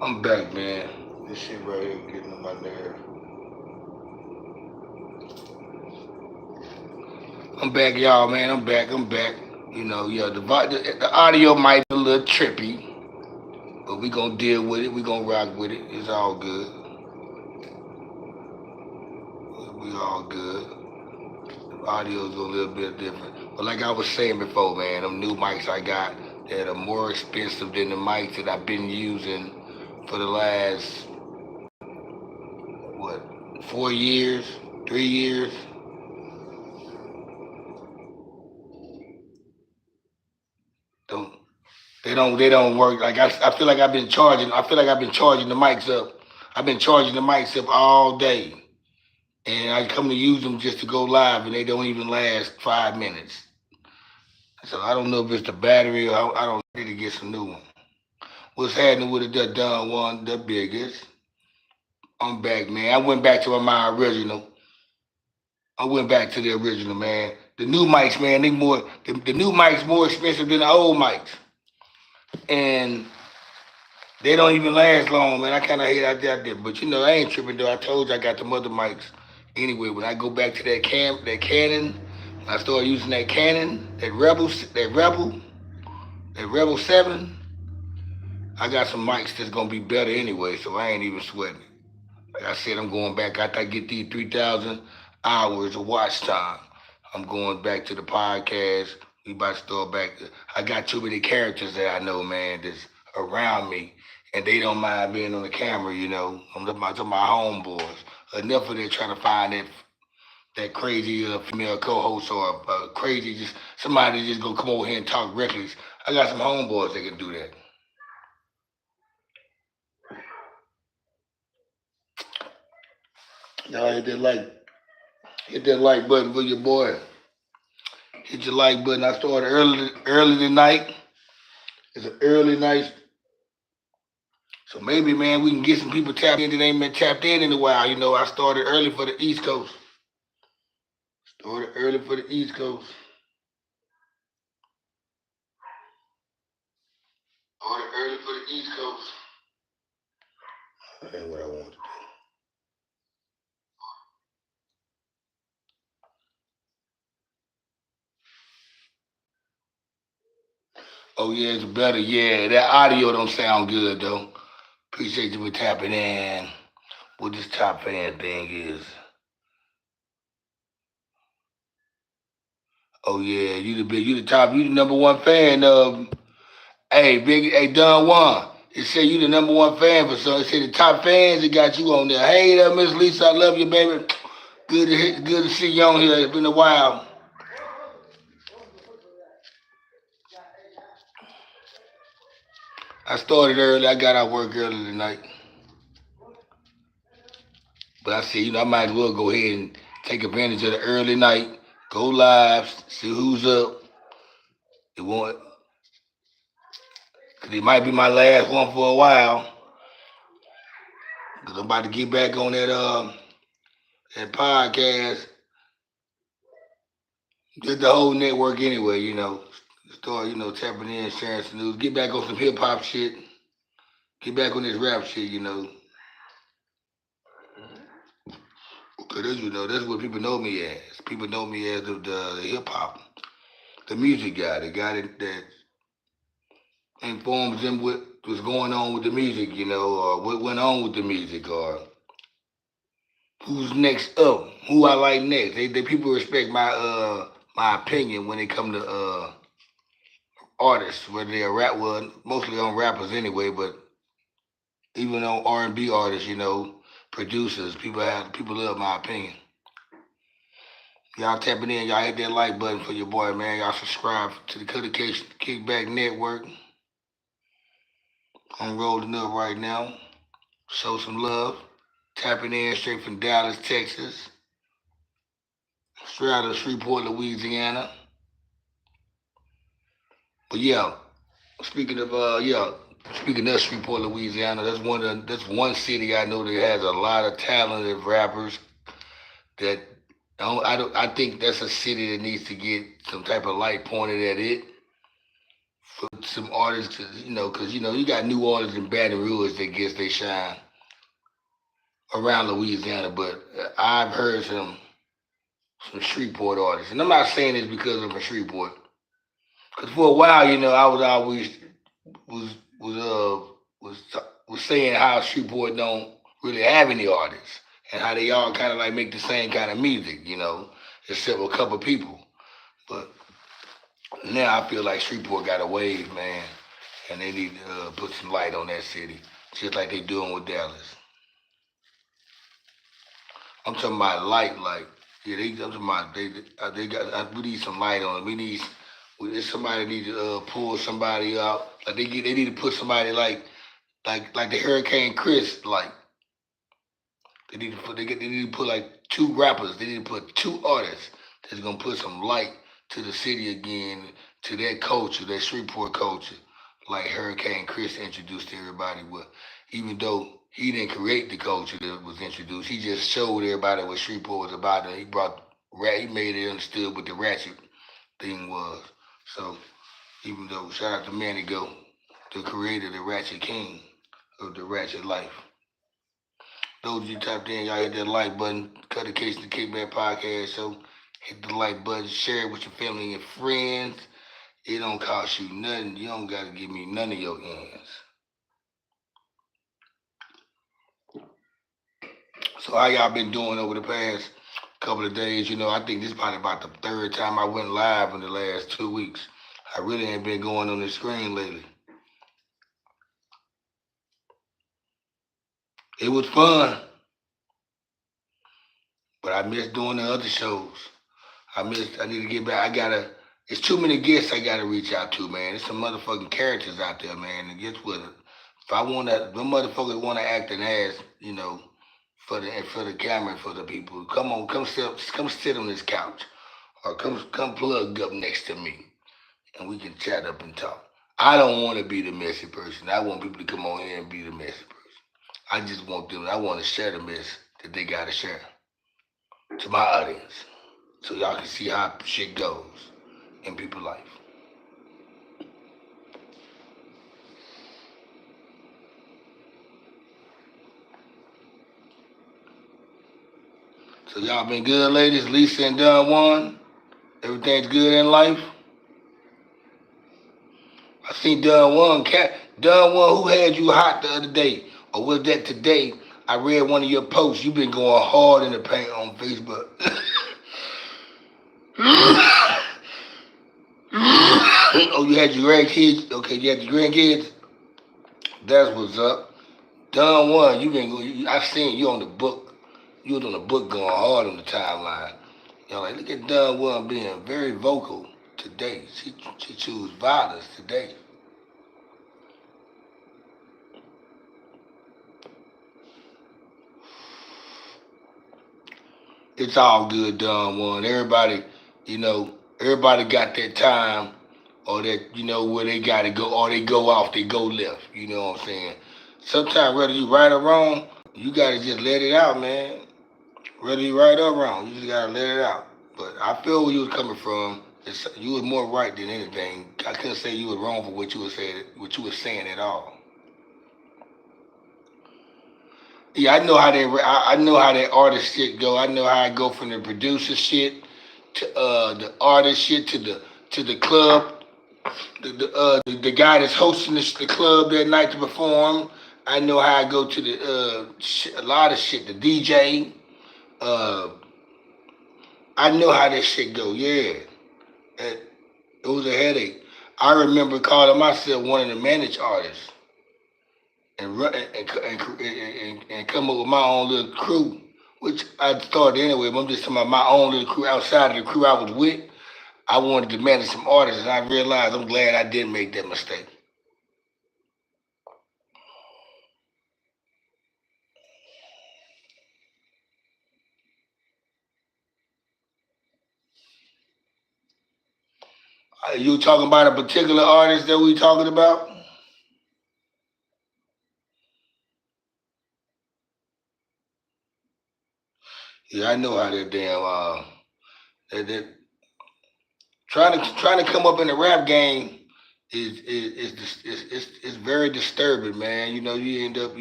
I'm back, man. This shit right here getting on my nerve. I'm back, y'all, man. I'm back. I'm back. Yeah, the audio might be a little trippy, but we gonna deal with it. We gonna rock with it. It's all good. We all good. The audio's a little bit different. But like I was saying before, man, them new mics I got that are more expensive than the mics that I've been using for the last, what, 4 years, 3 years. Don't they don't work. Like I feel like I've been charging. I feel like I've been charging the mics up. I've been charging the mics up all day, and I come to use them just to go live, and they don't even last 5 minutes. So I don't know if it's the battery or I don't need to get some new one. What's happening with the done one, the biggest? I'm back, man. I went back to my original. I went back to the original, man. The new mics, man, the new mics more expensive than the old mics, and they don't even last long, man. I kind of hate out there, but I ain't tripping though. I told you I got the mother mics. Anyway, when I go back to that Canon, I start using that Canon, that Rebel 7. I got some mics that's gonna be better anyway, so I ain't even sweating. Like I said, I'm going back after I get these 3,000 hours of watch time. I'm going back to the podcast. We about to start back. I got too many characters that I know, man, that's around me, and they don't mind being on the camera. I'm talking about homeboys. Enough of them trying to find that crazy female co-host or crazy just somebody just gonna come over here and talk reckless. I got some homeboys that can do that. Y'all hit that like button for your boy. Hit your like button. I started early tonight. It's an early night. So maybe, man, we can get some people tapped in that ain't been tapped in a while. I started early for the East Coast. Started early for the East Coast. Started early for the East Coast. That ain't what I want to do. Oh, yeah, it's better. Yeah, that audio don't sound good, though. Appreciate you for tapping in. What this top fan thing is. Oh, yeah, you the number one fan of. Hey, Don Juan. It said you the number one fan for some. It said the top fans that got you on there. Hey there, Miss Lisa, I love you, baby. Good to see you on here. It's been a while. I started early. I got out work early tonight. But I said, I might as well go ahead and take advantage of the early night. Go live, see who's up. It won't, cause it might be my last one for a while. Cause I'm about to get back on that podcast. Just the whole network anyway. Start, tapping in, sharing some news. Get back on some hip hop shit. Get back on this rap shit. Cause that's what people know me as. People know me as the hip hop, the music guy, the guy that informs them what was going on with the music, or what went on with the music, or who's next up, who I like next. They people respect my opinion when it come to artists, whether they're rap, well, mostly on rappers anyway, but even on R&B artists, producers, people love my opinion. Y'all tapping in, y'all hit that like button for your boy, man. Y'all subscribe to the Cuttacation Kickback Network. I'm rolling up right now. Show some love. Tapping in straight from Dallas, Texas. Straight out of Shreveport, Louisiana. But yeah, speaking of speaking of Shreveport, Louisiana, that's one city I know that has a lot of talented rappers. That I think that's a city that needs to get some type of light pointed at it some artists, because you got new artists in Baton Rouge that gets they shine around Louisiana, but I've heard some Shreveport artists, and I'm not saying this because I'm from Shreveport, because for a while, I was always was was was was saying how Shreveport don't really have any artists, and how they all kind of like make the same kind of music, except for a couple people. But now I feel like Shreveport got a wave, man, and they need to put some light on that city, just like they doing with Dallas. I'm talking about light, like yeah, I'm talking about they got we need some light on it. Somebody need to pull somebody out. Like they need to put somebody like the Hurricane Chris. Like they need to put like two rappers. They need to put two artists that's gonna put some light to the city again, to that culture, that Shreveport culture. Like Hurricane Chris introduced to everybody with, even though he didn't create the culture that was introduced, he just showed everybody what Shreveport was about, and he made it understood what the ratchet thing was. So even though shout out to Manny Go, the creator, the Ratchet King of the Ratchet Life. Those of you tapped in, y'all hit that like button. Cuttacation the Kickback Podcast Show. Hit the like button, share it with your family and friends. It don't cost you nothing. You don't gotta give me none of your ends. So how y'all been doing over the past couple of days? I think this is probably about the third time I went live in the last 2 weeks. I really ain't been going on the screen lately. It was fun, but I missed doing the other shows. I need to get back. It's too many guests I gotta reach out to, man. There's some motherfucking characters out there, man. And guess what? If I wanna, the motherfuckers wanna act an ass, for the camera and for the people. Come on, come sit on this couch, or come plug up next to me, and we can chat up and talk. I don't want to be the messy person. I want people to come on here and be the messy person. I just want them. I want to share the mess that they gotta share to my audience, so y'all can see how shit goes in people's life. So y'all been good, ladies. Lisa and Don Juan. Everything's good in life. I seen Don Juan, who had you hot the other day, or was that today? I read one of your posts. You've been going hard in the paint on Facebook. Oh, you had your grandkids? Okay, you had your grandkids? That's what's up. Don Juan, I've seen you on the book. You was on the book going hard on the timeline. Like, look at Don Juan being very vocal today. She chose violence today. It's all good, Don Juan. Everybody got that time, or that, where they gotta go, or they go off, they go left. You know what I'm saying? Sometimes, whether you right or wrong, you gotta just let it out, man. Whether you right or wrong, you just gotta let it out. But I feel where you was coming from. You was more right than anything. I couldn't say you was wrong for what you were saying at all. Yeah, I know how that artist shit go. I know how I go from the producer shit to the artist shit to the club, the guy that's hosting the club that night to perform. I know how I go to a lot of shit. The DJ. Uh, I know how that shit go. Yeah, it was a headache. I remember calling myself one of the managed artists, and run and come up with my own little crew, which I started anyway. But I'm just talking about my own little crew outside of the crew I was with. I wanted to manage some artists, and I realized I'm glad I didn't make that mistake. You talking about a particular artist that we talking about? Yeah, I know how that damn that trying to come up in the rap game it's very disturbing, man. You know, you end up,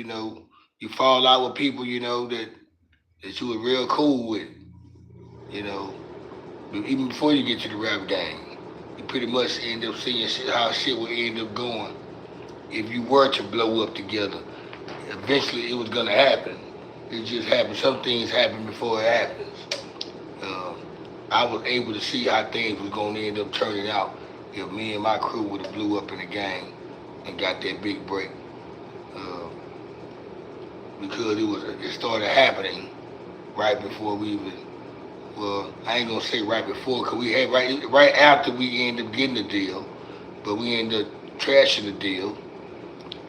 you fall out with people, that you were real cool with, you know, even before you get to the rap game. You pretty much end up seeing how shit will end up going if you were to blow up together. Eventually, it was gonna happen. It just happened. Some things happen before it happens. Uh, I was able to see how things was gonna end up turning out if me and my crew would have blew up in the game and got that big break. Uh, because it started happening right before we even. Well, I ain't gonna say right before, cause we had right after we ended up getting the deal, but we ended up trashing the deal,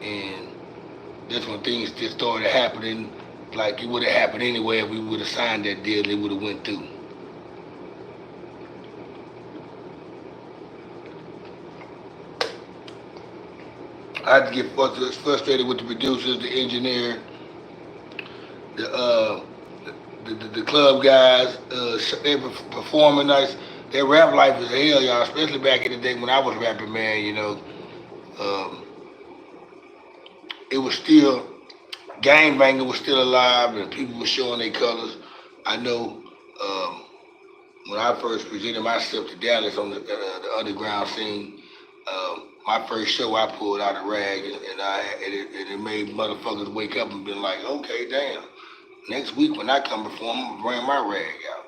and that's when things just started happening. Like it would have happened anyway if we would have signed that deal. It would have went through. I had to get frustrated with the producers, the engineer, the the club guys. They were performing nice. Their rap life is hell, y'all. Especially back in the day when I was rapping, man. Um, it was still gangbanging was still alive, and people were showing their colors. I know when I first presented myself to Dallas on the underground scene. My first show, I pulled out a rag, and it made motherfuckers wake up and be like, okay, damn. Next week when I come perform, I'm gonna bring my rag out.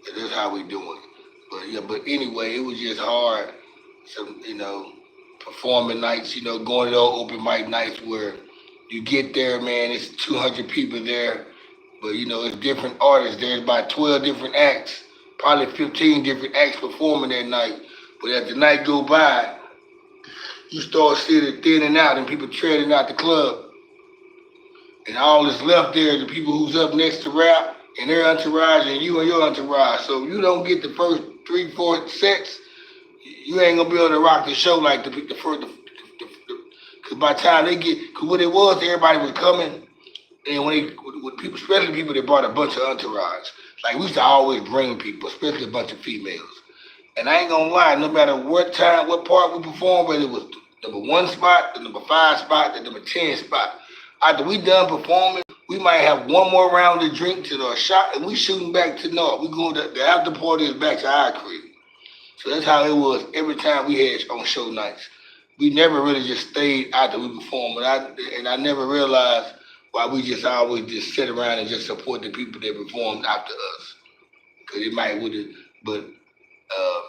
And that's how we doing it. But yeah, but anyway, it was just hard. Some performing nights. Going to those open mic nights where you get there, man. It's 200 people there, but it's different artists. There's about 12 different acts, probably 15 different acts performing that night. But as the night go by, you start seeing it thinning out and people treading out the club. And all that's left there is the people who's up next to rap and their entourage and you and your entourage. So if you don't get the first 3, 4 sets, you ain't gonna be able to rock the show like the first. Cause by the time they get, cause what it was, everybody was coming, and when people, especially people that brought a bunch of entourage, like we used to always bring people, especially a bunch of females. And I ain't gonna lie, no matter what time, what part we performed, whether it was the number 1 spot, the number 5 spot, the number 10 spot, after we done performing, we might have one more round to drink to the shot, and we shooting back to North. We going to the after party is back to our crib. So that's how it was every time we had on show nights. We never really just stayed after we performed, and I never realized why we just always just sit around and just support the people that performed after us. Cause it might would have, but uh,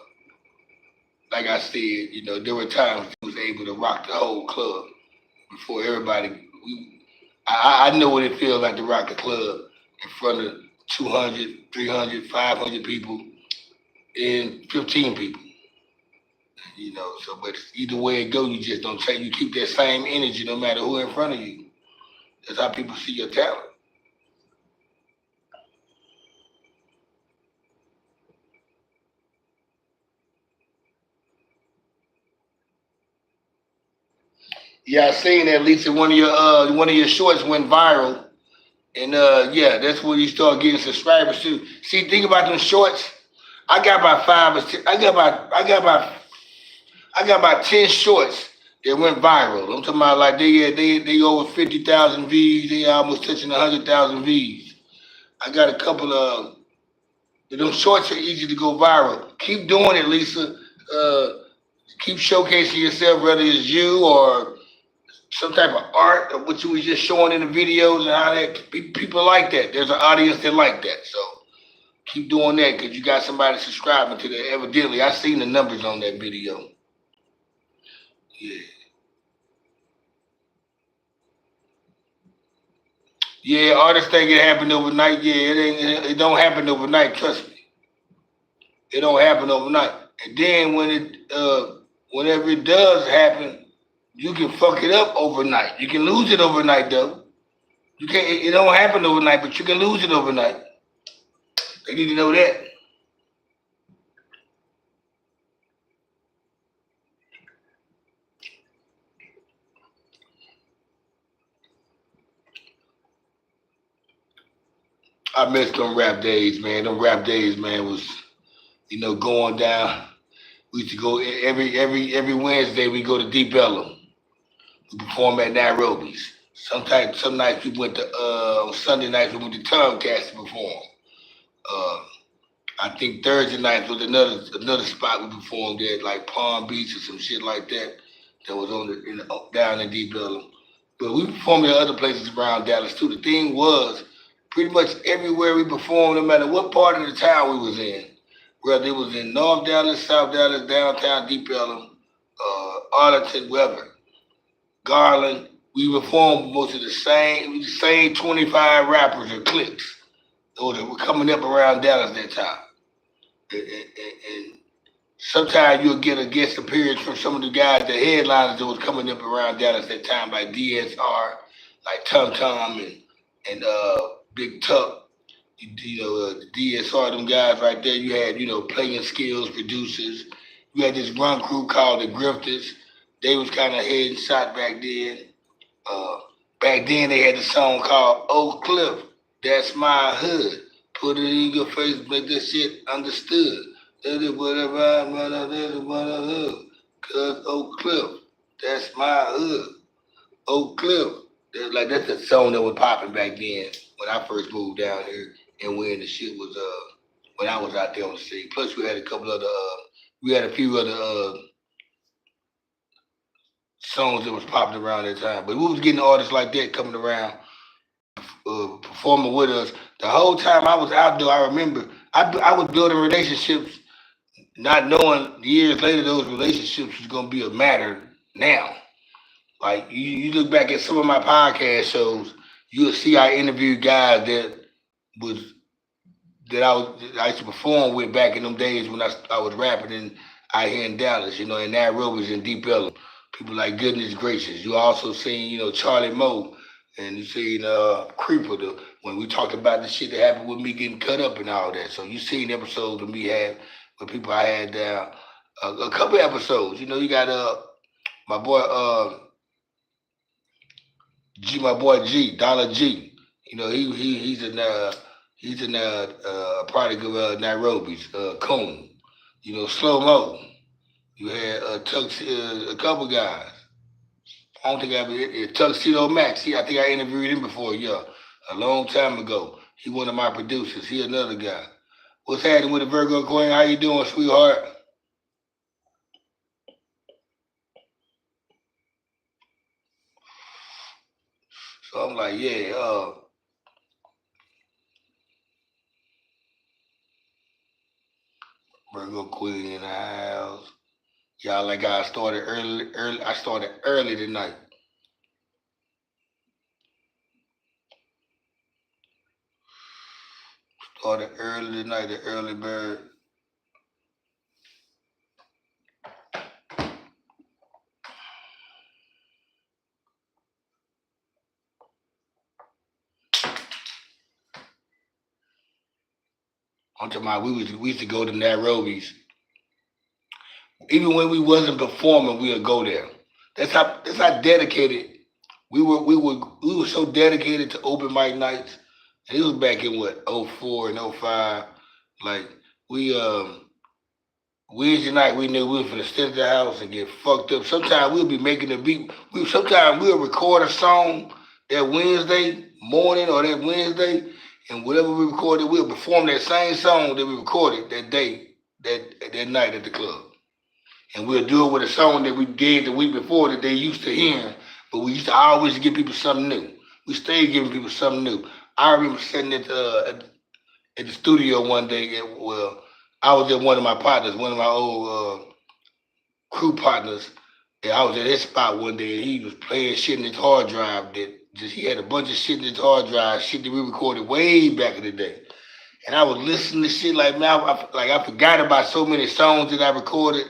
like I said, there were times we was able to rock the whole club before everybody. I know what it feels like to rock a club in front of 200, 300, 500 people and 15 people. So but either way it go, you just don't take. You keep that same energy no matter who in front of you. That's how people see your talent. Yeah, I seen that Lisa. One of your shorts went viral, and yeah, that's where you start getting subscribers too. See, think about them shorts. I got about five or six, I got about 10 shorts that went viral. I'm talking about like they over 50,000 views. They almost touching 100,000 views. I got a couple of them shorts are easy to go viral. Keep doing it, Lisa. Uh, keep showcasing yourself, whether it's you or some type of art or what you was just showing in the videos and how that people like that. There's an audience that like that. So keep doing that because you got somebody subscribing to that. Evidently, I seen the numbers on that video. Yeah. Yeah, artists think it happened overnight. Yeah, it ain't. It don't happen overnight. Trust me, it don't happen overnight. And then whenever it does happen, you can fuck it up overnight. You can lose it overnight though. You can't. It don't happen overnight, but you can lose it overnight. They need to know that. I miss them rap days, man. Them rap days, man, was going down. We used to go every Wednesday. We go to Deep Ellum. We perform at Nairobi's. Sometimes some nights we went to on Sunday nights we went to Tomcast to perform. Uh, I think Thursday nights was another spot we performed at, like Palm Beach or some shit like that. That was down in Deep Ellum. But we performed at other places around Dallas too. The thing was, pretty much everywhere we performed, no matter what part of the town we was in, whether it was in North Dallas, South Dallas, downtown Deep Ellum, Arlington, wherever, Garland, we performed most of the same 25 rappers or cliques that were coming up around Dallas that time. And sometimes you'll get a guest appearance from some of the guys, the headliners that was coming up around Dallas that time, like DSR, like Tum Tum and Big Tuck. The DSR, them guys right there. You had playing skills producers. You had this run crew called the Grifters. They was kind of head and shot back then. Uh, Back then they had a song called Oak Cliff. That's my hood. Put it in your face, make that shit understood. That is whatever that is what I hood. Cause Oak Cliff, that's my hood. Oak Cliff. That's a song that was popping back then when I first moved down here and when the shit was when I was out there on the scene. Plus we had a few other songs that was popping around that time. But we was getting artists like that coming around, performing with us. The whole time I was out there, I remember I was building relationships, not knowing years later those relationships was gonna be a matter now. Like you look back at some of my podcast shows, you'll see I interviewed guys was I used to perform with back in them days when I was rapping out here in Dallas, in Nairobi's in Deep Ellum. People like Goodness Gracious. You also seen, Charlie Moe, and you seen Creeper when we talked about the shit that happened with me getting cut up and all that. So you seen episodes of me had with people I had down. A couple episodes. You got my boy my boy G, Dollar G. He's in a product of Nairobi's Coon. Slow Mo. You had a couple guys. I don't think I ever Tuxedo Max. I think I interviewed him before, yeah, a long time ago. He one of my producers. He another guy. What's happening with the Virgo Queen? How you doing, sweetheart? So I'm like, yeah, Virgo Queen in the house. Y'all, like I started early. I started early tonight. Started early tonight, the early bird. I'm talking about we used to go to Nairobi's. Even when we wasn't performing, we would go there. That's how dedicated we were so dedicated to open mic nights. And it was back in what, '04 and '05. Like we Wednesday night we knew we were finna sit at the house and get fucked up. Sometimes we'll be making a beat. Sometimes we'll record a song that Wednesday morning or that Wednesday, and whatever we recorded, we'll perform that same song that we recorded that day, that night at the club. And we'll do it with a song that we did the week before that they used to hearing, but we used to always give people something new. We stayed giving people something new. I remember sitting at the studio one day. Well, I was at one of my partners, one of my old crew partners. And I was at his spot one day, and he was playing shit in his hard drive he had a bunch of shit in his hard drive, shit that we recorded way back in the day. And I was listening to shit like, man, I forgot about so many songs that I recorded.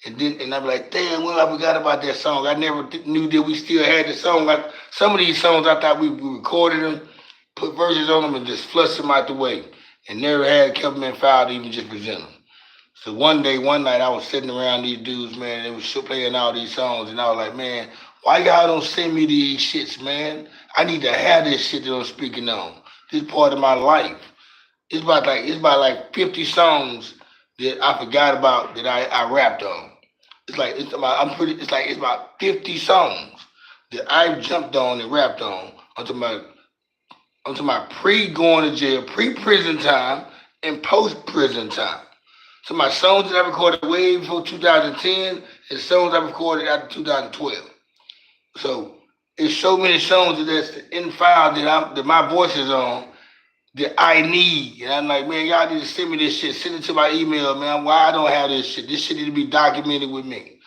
And I'm like, damn, well, I forgot about that song. I never knew that we still had the song. Some of these songs, I thought we recorded them, put verses on them, and just flushed them out the way. And never had kept them in file to even just present them. So one night, I was sitting around these dudes, man, and they was playing all these songs. And I was like, man, why y'all don't send me these shits, man? I need to have this shit that I'm speaking on. This part of my life. It's about like 50 songs that I forgot about that I rapped on. It's about 50 songs that I jumped on and rapped on onto my pre going to jail, pre prison time, and post prison time. So my songs that I recorded way before 2010 and songs I recorded after 2012. So it's so many songs that's in file that my voice is on that I need. And I'm like, man, y'all need to send me this shit. Send it to my email, man. Why I don't have this shit? This shit need to be documented with me.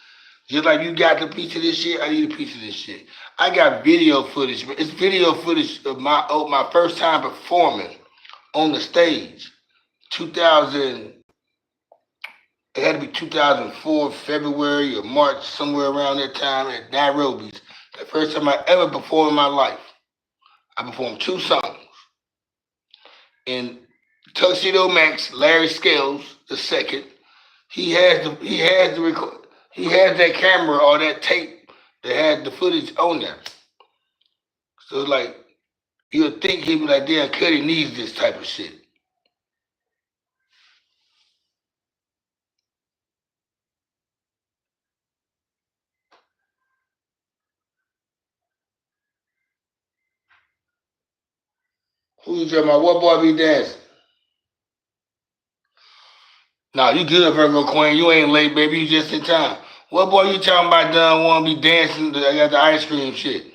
Just like you got the piece of this shit, I need a piece of this shit. I got video footage. It's video footage of my first time performing on the stage. 2000, it had to be 2004, February or March, somewhere around that time at Nairobi's. The first time I ever performed in my life. I performed 2 songs. And Tuxedo Max, Larry Scales, the second, he has the record. He has that camera or that tape that had the footage on there. So like you'll think he'd be like, damn, Cuddy needs this type of shit. Who you talking about? What boy be dancing? Nah, you good, Virgo Queen. You ain't late, baby. You just in time. What boy you talking about done want to be dancing? I got the ice cream shit.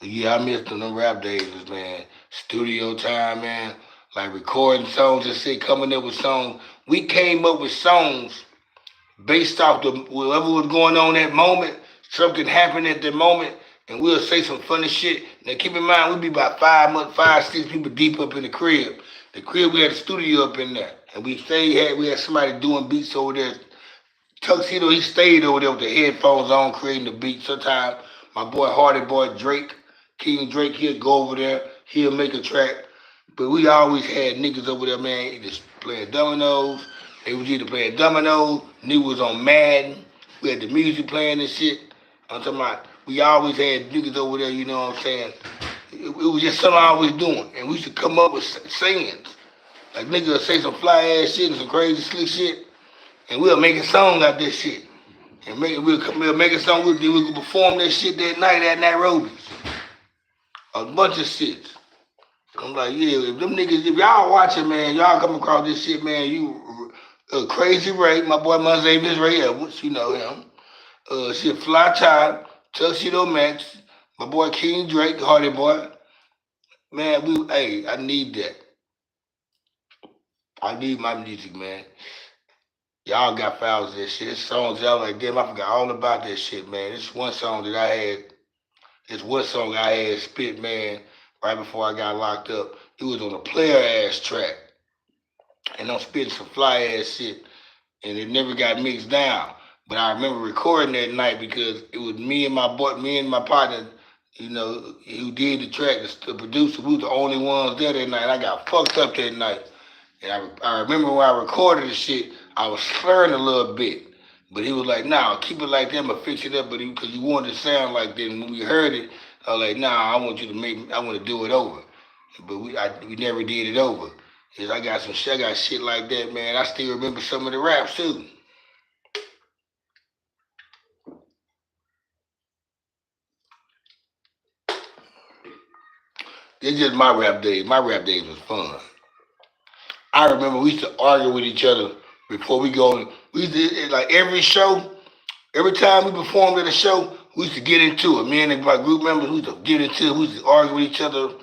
Yeah, I missed them rap days, man. Studio time, man. Like recording songs and shit, coming up with songs. We came up with songs based off the whatever was going on that moment. Something happened at the moment, and we'll say some funny shit. Now keep in mind, we be about 6 people deep up in the crib. The crib, we had a studio up in there, and we had somebody doing beats over there. Tuxedo, he stayed over there with the headphones on, creating the beat. Sometimes my boy Hardy Boy Drake, King Drake, he'll go over there, he'll make a track. But we always had niggas over there, man, just playing dominoes. They was either playing dominoes, niggas was on Madden. We had the music playing and shit. I'm talking about, we always had niggas over there, you know what I'm saying? It was just something I was doing. And we used to come up with sayings. Like niggas would say some fly ass shit and some crazy slick shit. And we'll make a song out this shit. And we'll make a song, we'll perform that shit that night at Nairobi's. A bunch of shit. I'm like, yeah, if y'all watching, man, y'all come across this shit, man, you Crazy Ray, my boy Monzavius Ray Edwards, you know him. Shit, Fly Child, Tuxedo Max, my boy King Drake, Hardy Boy. Man, I need that. I need my music, man. Y'all got files of this shit. This songs y'all like, damn, I forgot all about that shit, man. This one song that I had, this one song I had spit, man, right before I got locked up. It was on a player ass track. And I'm spitting some fly ass shit. And it never got mixed down. But I remember recording that night because it was me and my partner, you know, who did the track, the producer. We were the only ones there that night. I got fucked up that night. And I remember when I recorded the shit, I was slurring a little bit. But he was like, nah, keep it like that, but fix it up. But because you wanted to sound like that. And when we heard it, I was like, nah, I want to do it over. But we never did it over. Cause I got shit like that, man. I still remember some of the raps too. It's just my rap days. My rap days was fun. I remember we used to argue with each other before we go. We used to, like every show, every time we performed at a show, we used to get into it. Me and my group members, we used to get into it. We used to argue with each other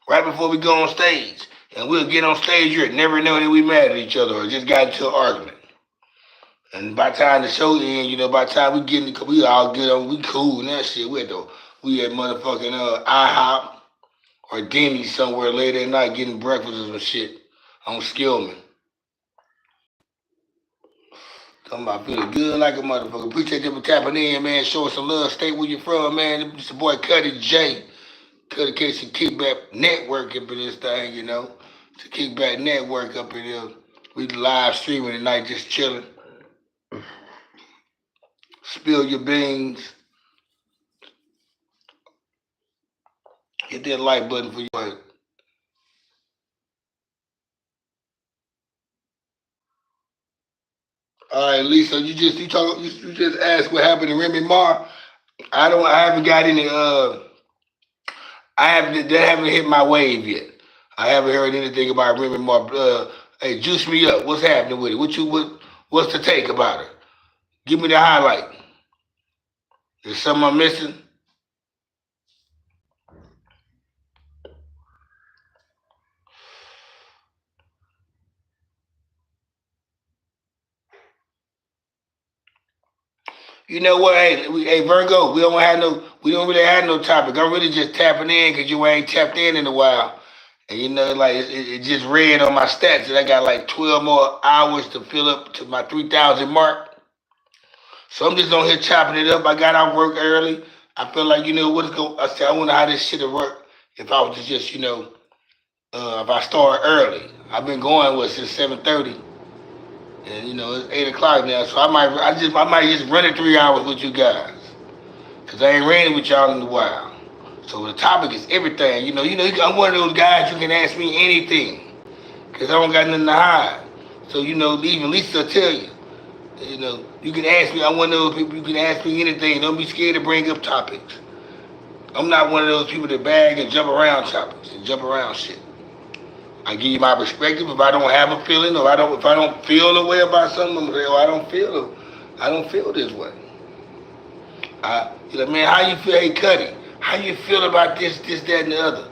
right before we go on stage. And we'll get on stage, you'd never know that we mad at each other or just got into an argument. And by the time the show ends, you know, by the time we all get on, we cool and that shit. We had motherfucking IHOP or Denny's somewhere late at night getting breakfast or some shit on Skillman. Talking about feeling good like a motherfucker. Appreciate you for tapping in, man. Show us some love. Stay where you from, man. It's your boy Cuddy J. Cuttacation Kickback Network up in this thing, you know. It's a Kickback Network up in here. We live streaming tonight, just chilling. Spill your beans. Hit that like button for you. All right, Lisa, you just asked what happened to Remy Ma. I haven't got any they haven't hit my wave yet. I haven't heard anything about Remy Ma. Hey, juice me up. What's happening with it? What's the take about it? Give me the highlight. Is something I'm missing? You know what? Hey, Virgo, we don't really have no topic. I'm really just tapping in because you ain't tapped in a while. And you know, like it just read on my stats that I got like 12 more hours to fill up to my 3,000 mark. So I'm just on here chopping it up. I got out work early. I feel like, I said, I wonder how this shit would work if I was to just, if I start early. I've been going since 7:30. And it's 8 o'clock now, so I might just run it 3 hours with you guys, cause I ain't ran it with y'all in a while. So the topic is everything. I'm one of those guys you can ask me anything, cause I don't got nothing to hide. So even Lisa will tell you. You can ask me. I'm one of those people. You can ask me anything. Don't be scared to bring up topics. I'm not one of those people that bag and jump around topics and jump around shit. I give you my perspective. If I don't have a feeling, or if I don't feel a way about something, I'm gonna say, I don't feel this way. Man, how you feel? Hey, Cuddy, how you feel about this, that, and the other?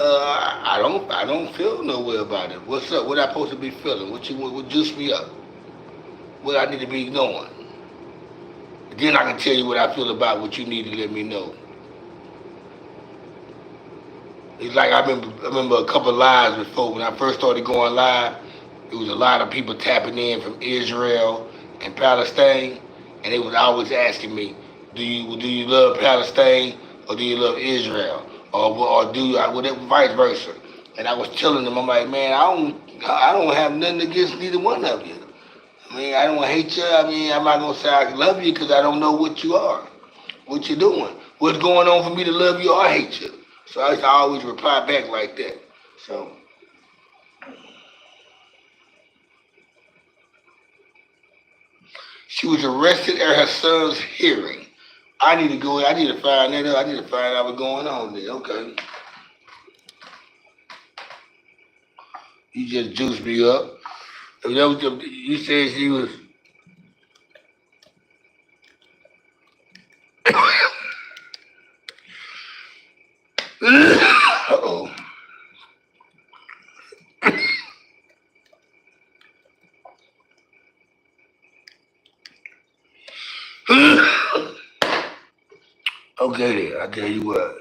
I don't feel no way about it. What's up? What I supposed to be feeling? What juice me up? What I need to be knowing? Then I can tell you what I feel about what you need to let me know. It's like I remember a couple of lives before when I first started going live. There was a lot of people tapping in from Israel and Palestine, and they was always asking me, "Do you love Palestine or do you love Israel, or do you whatever, vice versa?" And I was telling them, I'm like, man, I don't have nothing against neither one of you. I mean, I don't hate you. I mean, I'm not gonna say I love you because I don't know what you are, what you're doing, what's going on for me to love you or hate you. So I always reply back like that. So she was arrested at her son's hearing. I need to go. I need to find that out. I need to find out what's going on there. Okay. You just juiced me up. You said she was. Uh-oh. Okay then, I tell you what.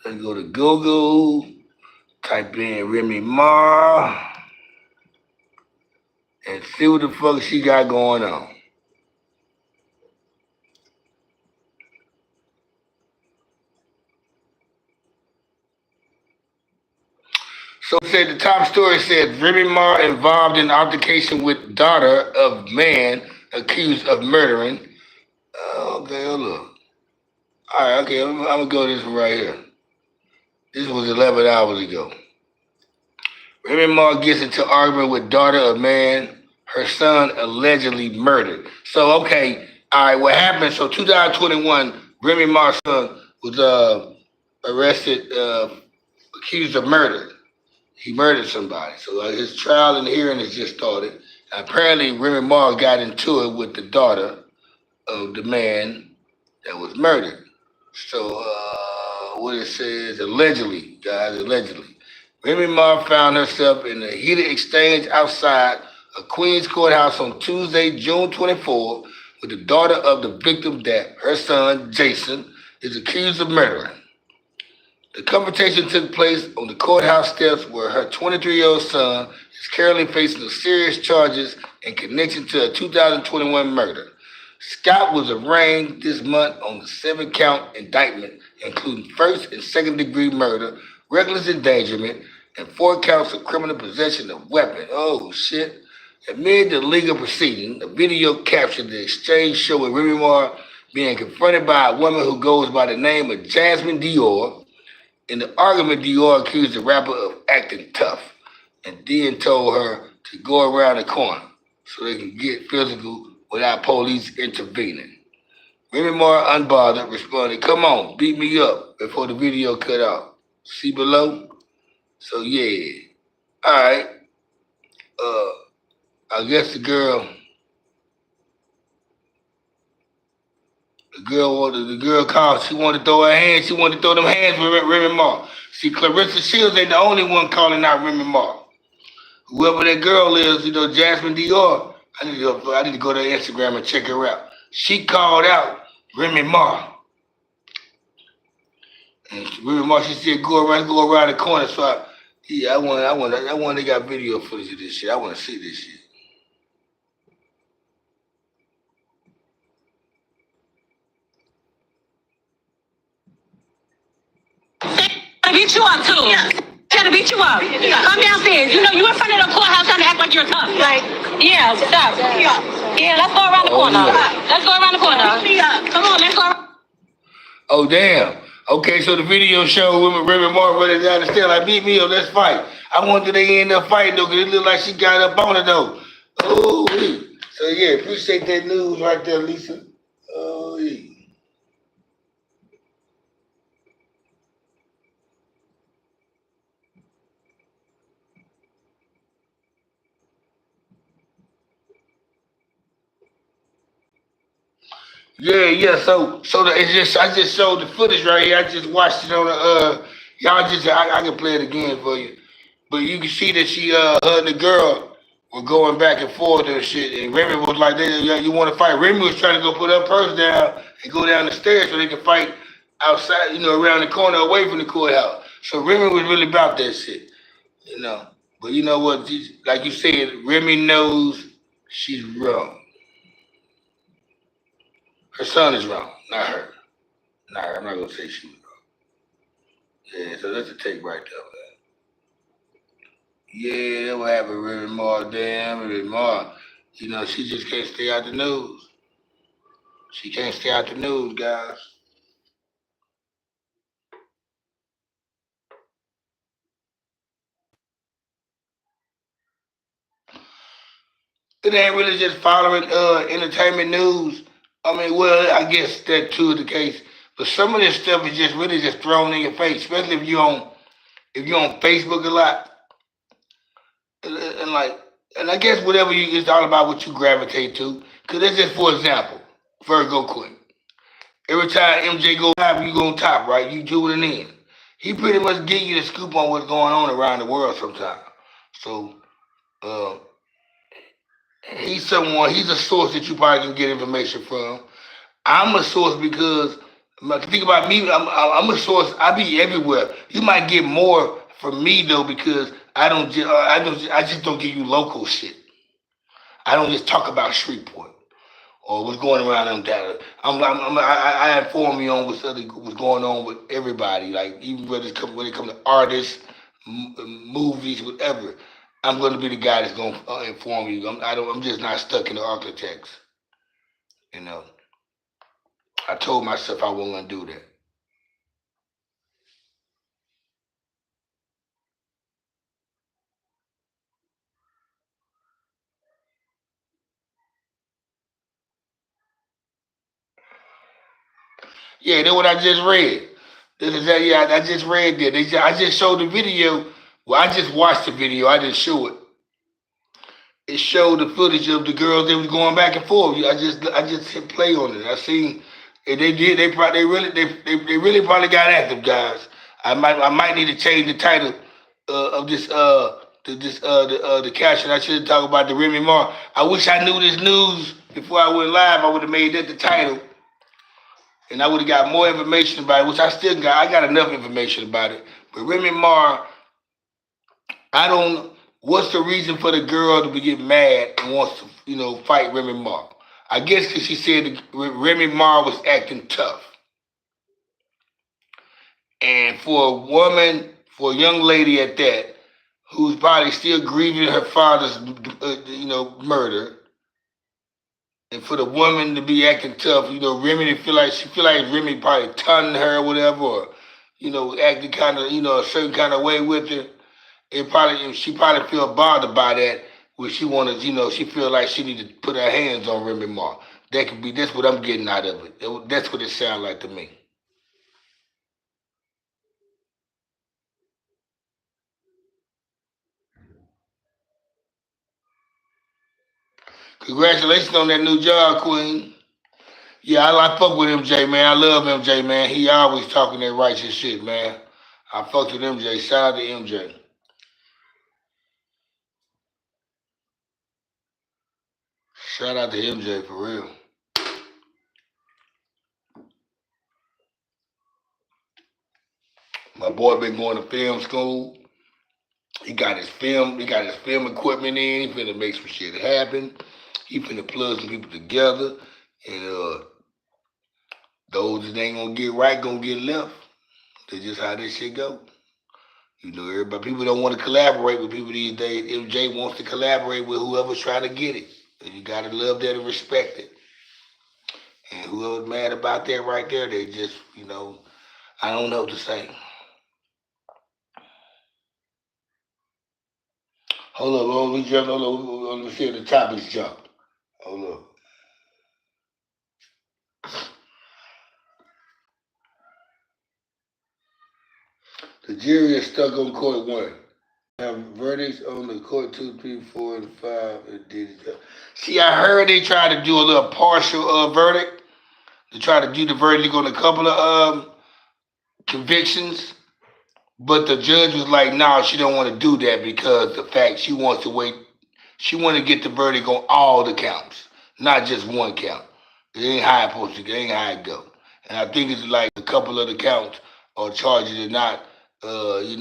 Let's go to Google, type in Remy Ma, and see what the fuck she got going on. So said the top story said Remy Ma involved in altercation with daughter of man accused of murdering. Okay, hold on. All right, okay, I'm gonna go to this one right here. This was 11 hours ago. Remy Ma gets into argument with daughter of man, her son allegedly murdered. So okay, all right, what happened? So 2021, Remy Ma's son was arrested, accused of murder. He murdered somebody. So his trial and hearing has just started. Apparently, Remy Ma got into it with the daughter of the man that was murdered. So, what it says, allegedly, guys, allegedly. Remy Ma found herself in a heated exchange outside a Queens courthouse on Tuesday, June 24, with the daughter of the victim that her son, Jason, is accused of murdering. The confrontation took place on the courthouse steps where her 23-year-old son is currently facing serious charges in connection to a 2021 murder. Scott was arraigned this month on the 7-count indictment, including first and second degree murder, reckless endangerment, and 4 counts of criminal possession of weapon. Oh, shit. Amid the legal proceeding, the video captured the exchange showing Remy Ma being confronted by a woman who goes by the name of Jasmine Dior. In the argument, Dior accused the rapper of acting tough and then told her to go around the corner so they can get physical without police intervening. Remy Ma, unbothered, responded, "Come on, beat me up," before the video cut off. See below? So, yeah. All right. I guess the girl called. She wanted to throw her hands. She wanted to throw them hands with Remy Ma. See, Clarissa Shields ain't the only one calling out Remy Ma. Whoever that girl is, Jasmine Dior, I need to go to Instagram and check her out. She called out Remy Ma. And Remy Ma, she said, go around the corner. So I want they got video footage of this shit. I want to see this shit. Beat you up too. Yeah. Trying to beat you up. Yeah. Come downstairs. You in front of the courthouse trying to act like you're tough. Like, yeah, stop. Yeah, let's go around the corner. Yeah. Let's go around the corner. Come on, let's go. Oh, damn. Okay, so the video showed Remy Ma running down the stairs like, beat me up, let's fight. I wanted they end up fighting though, because it looked like she got up on it though. Oh, so yeah, appreciate that news right there, Lisa. Oh, yeah. Yeah. So I just showed the footage right here. I just watched it on the I can play it again for you. But you can see that she her and the girl were going back and forth and shit. And Remy was like, you want to fight? Remy was trying to go put her purse down and go down the stairs so they could fight outside, around the corner away from the courthouse. So Remy was really about that shit, But you know what? Like you said, Remy knows she's wrong. Her son is wrong, not her. Not her. I'm not gonna say she was wrong. Yeah, so that's a take right there, man. Yeah, what happened, Remy Ma? Damn, Remy Ma. She just can't stay out the news. She can't stay out the news, guys. It ain't really just following entertainment news. I mean, well, I guess that too is the case. But some of this stuff is just really just thrown in your face, especially if you're on Facebook a lot. And I guess whatever it's all about what you gravitate to. Cause that's just for example, Virgo Queen. Every time MJ go live, you go on top, right? You do it in. He pretty much give you the scoop on what's going on around the world sometimes. So uh, he's a source that you probably can get information from. I'm a source because think about me. I'm a source. I be everywhere. You might get more from me though because I just don't give you local shit. I don't just talk about Shreveport or what's going around them data. I inform you on what's going on with everybody. Like even when it comes to artists, movies, whatever. I'm going to be the guy that's going to inform you. I'm just not stuck in the architects. I told myself I wasn't going to do that. Yeah, that's what I just read. I just read that. I just showed the video. Well, I just watched the video. I didn't show it. It showed the footage of the girls that was going back and forth. I just hit play on it. I seen, and they did. They really probably got active, guys. I might need to change the title of this the caption. I should talk about the Remy Ma. I wish I knew this news before I went live. I would have made that the title. And I would have got more information about it, which I still got. I got enough information about it. But Remy Ma, I don't. What's the reason for the girl to get mad and wants to, fight Remy Ma? I guess because she said Remy Ma was acting tough. And for a young lady at that, who's probably still grieving her father's, murder, and for the woman to be acting tough, Remy feel like Remy probably taunting her or whatever, or acting kind of, a certain kind of way with her. She probably feel bothered by that, where she wanted, she feel like she need to put her hands on Remy Ma. That's what I'm getting out of it. That's what it sounds like to me. Congratulations on that new job, Queen. Yeah, I fuck with MJ, man. I love MJ, man. He always talking that righteous shit, man. I fucked with MJ. Shout out to MJ. Shout out to MJ for real. My boy been going to film school. He got his film equipment in. He finna make some shit happen. He finna plug some people together. And those that ain't gonna get right gonna get left. That's just how this shit go. Everybody, people don't want to collaborate with people these days. MJ wants to collaborate with whoever's trying to get it. And you gotta love that and respect it. And whoever's mad about that right there, they just, I don't know what to say. Hold up, let me see if the topics jump. Hold up. The jury is stuck on court 1. Have verdicts on the court 2, 3, 4, and 5. See, I heard they tried to do a little partial verdict. They tried to do the verdict on a couple of convictions, but the judge was like, "No, she don't want to do that because the fact she wants to wait. She want to get the verdict on all the counts, not just one count. It ain't how it's supposed to go. It ain't how it go. And I think it's like a couple of the counts or charges are not, they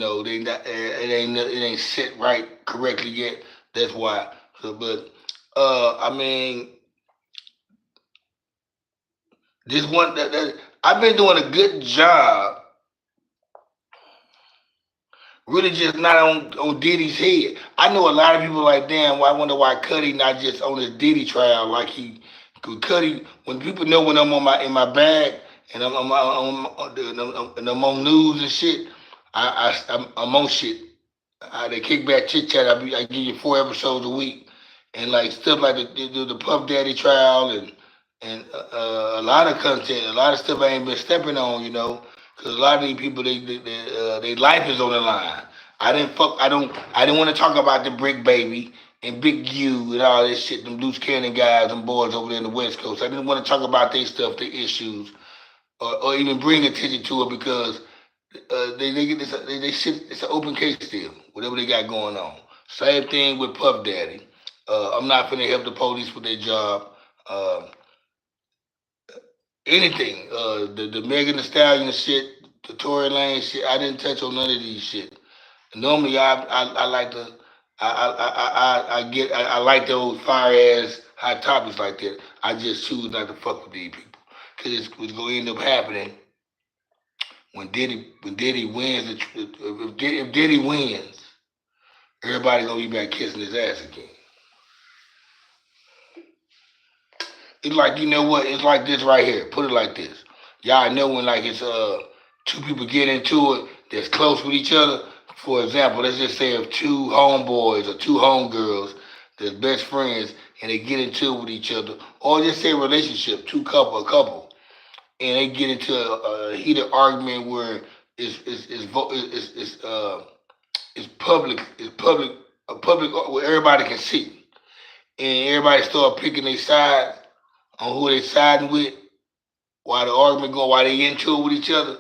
not, it ain't set right correctly yet. That's why. So, but I mean, this one I've been doing a good job. Really just not on Diddy's head. I know a lot of people like, damn, well, I wonder why Cuddy not just on his Diddy trial like he could. Cuddy, when people know when I'm in my bag and I'm on news and shit, I'm on shit. They kick back chit chat. I give you 4 episodes a week, and like stuff like the Puff Daddy trial and a lot of content, a lot of stuff I ain't been stepping on, because a lot of these people, their life is on the line. I didn't want to talk about the Brick Baby and Big U and all this shit, them loose cannon guys and boys over there in the West Coast. I didn't want to talk about their stuff, their issues, or even bring attention to it because they get this. They shit. It's an open case still. Whatever they got going on. Same thing with Puff Daddy. I'm not finna help the police with their job. Uh, Anything. The Megan Thee Stallion shit, the Tory Lane shit. I didn't touch on none of these shit. Normally, I like to. I like those fire ass hot topics like that. I just choose not to fuck with these people because it's gonna end up happening when Diddy wins. If Diddy wins, everybody gonna be back kissing his ass again. It's like, you know what? It's like this right here. Put it like this. Y'all know when like it's two people get into it that's close with each other. For example, let's just say if 2 homeboys or 2 homegirls that's best friends and they get into it with each other, or just say a relationship, a couple, and they get into a heated argument where it's public where everybody can see, and everybody start picking their side on who they siding with while the argument going, while they into it with each other.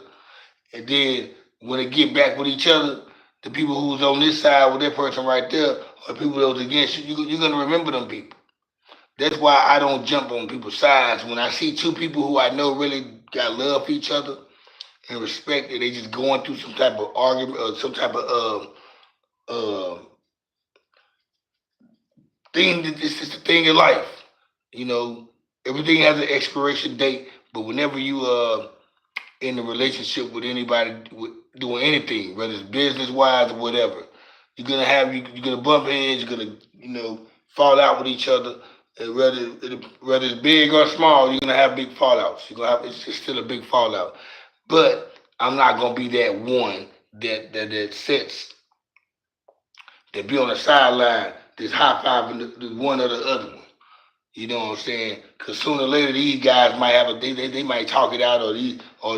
And then when they get back with each other, the people who's on this side with that person right there, or people that was against you, you're gonna remember them people. That's why I don't jump on people's sides. When I see 2 people who I know really got love for each other and respect, and they just going through some type of argument or some type of thing. It's just a thing in life. Everything has an expiration date, but whenever you in a relationship with anybody doing anything, whether it's business wise or whatever, You're gonna bump heads. You're gonna fall out with each other. And whether it's big or small, you're gonna have big fallouts. You're gonna have it's still a big fallout. But I'm not gonna be that one that sits that be on the sideline that's high fiving the one or the other one. You know what I'm saying? Because sooner or later these guys might have they might talk it out, or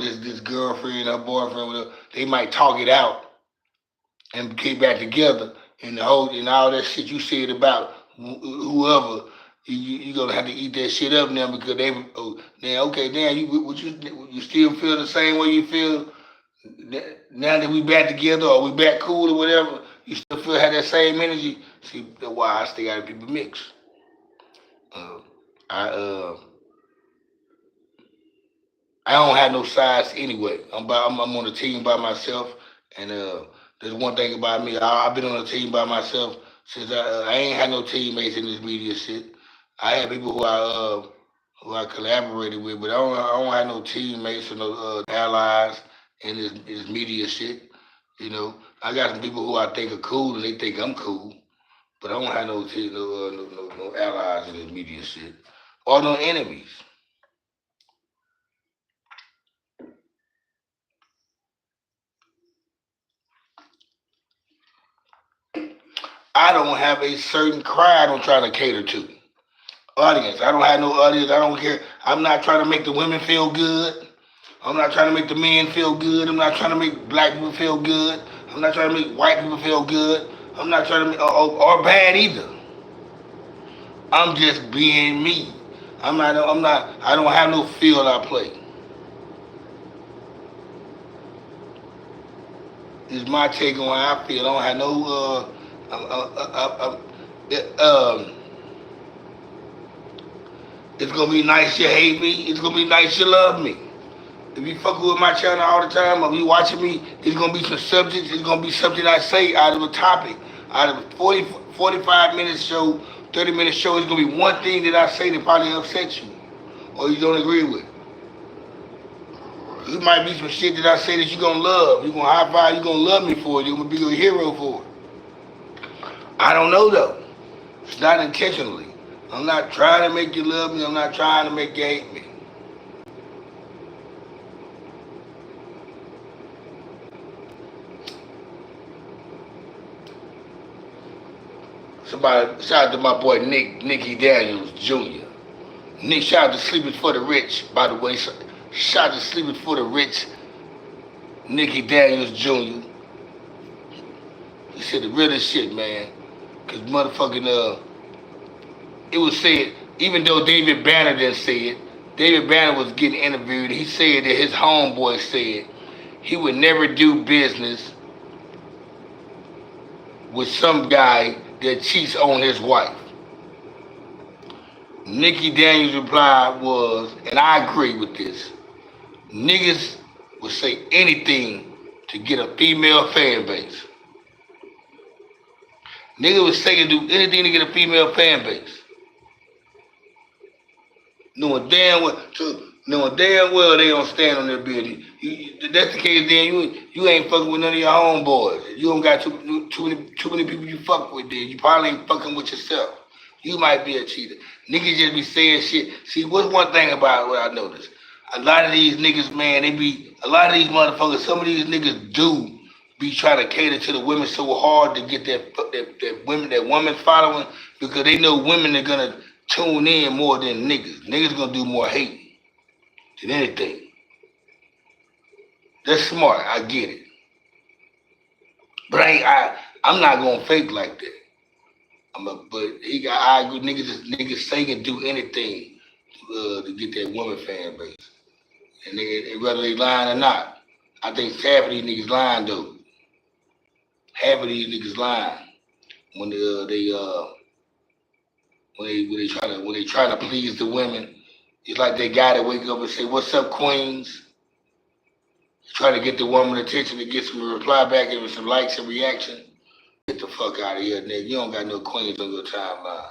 this girlfriend or boyfriend, whatever, they might talk it out and get back together, and all that shit you said about whoever, you gonna have to eat that shit up now, because then okay, damn, you still feel the same way you feel now that we back together, or we back cool or whatever. You still have that same energy. See, that's why I stay out of people mix. Uh, I I don't have no sides anyway. I'm on a team by myself, and there's one thing about me. I've been on a team by myself since I ain't had no teammates in this media shit. I had people who I collaborated with, but I don't have no teammates or no allies in this media shit. I got some people who I think are cool and they think I'm cool, but I don't have no allies in this media shit or no enemies. I don't have a certain crowd I'm trying to cater to. Audience. I don't have no audience. I don't care. I'm not trying to make the women feel good. I'm not trying to make the men feel good. I'm not trying to make black people feel good. I'm not trying to make white people feel good. I'm not trying to make or bad either. I'm just being me. I'm not. I'm not. I don't have no field I play. It's my take on how I feel. I don't have no. It's gonna be nice you hate me. It's gonna be nice you love me. If you fuck with my channel all the time, or you watching me, it's gonna be some subjects. It's gonna be something I say out of a topic, out of a 45 minute show, 30-minute show. It's gonna be one thing that I say that probably upsets you, or you don't agree with. It might be some shit that I say that you gonna love. You gonna high five. You gonna love me for it. You gonna be a hero for it. I don't know though. It's not intentionally. I'm not trying to make you love me. I'm not trying to make you hate me. Somebody shout out to my boy Nicky Daniels Jr. Nick, shout out to Sleeping for the Rich, by the way. Shout out to Sleeping for the Rich, Nicky Daniels Jr. He said the realest shit, man. Cause motherfucking it was said, even though David Banner didn't say it, David Banner was getting interviewed. He said that his homeboy said he would never do business with some guy that cheats on his wife. Nicky Daniels' reply was, and I agree with this, niggas would say anything to get a female fan base. Niggas would say and do anything to get a female fan base. Knowing damn well they don't stand on their ability. That's the case. Then you ain't fucking with none of your homeboys. You don't got too many people you fuck with. Then you probably ain't fucking with yourself. You might be a cheater. Niggas just be saying shit. See, what's one thing about what I noticed? A lot of these niggas, man, a lot of these motherfuckers. Some of these niggas do be trying to cater to the women so hard to get that woman following, because they know women are gonna tune in more than niggas. Niggas gonna do more hating than anything. That's smart. I get it, but I'm not gonna fake like that. I agree. Niggas say and do anything to get that woman fan base, and whether they lying or not. I think half of these niggas lying though. Half of these niggas lying when they try to please the women. It's like they gotta wake up and say, "What's up, queens?" Try to get the woman attention to get some reply back and some likes and reaction. Get the fuck out of here, nigga. You don't got no queens on your timeline.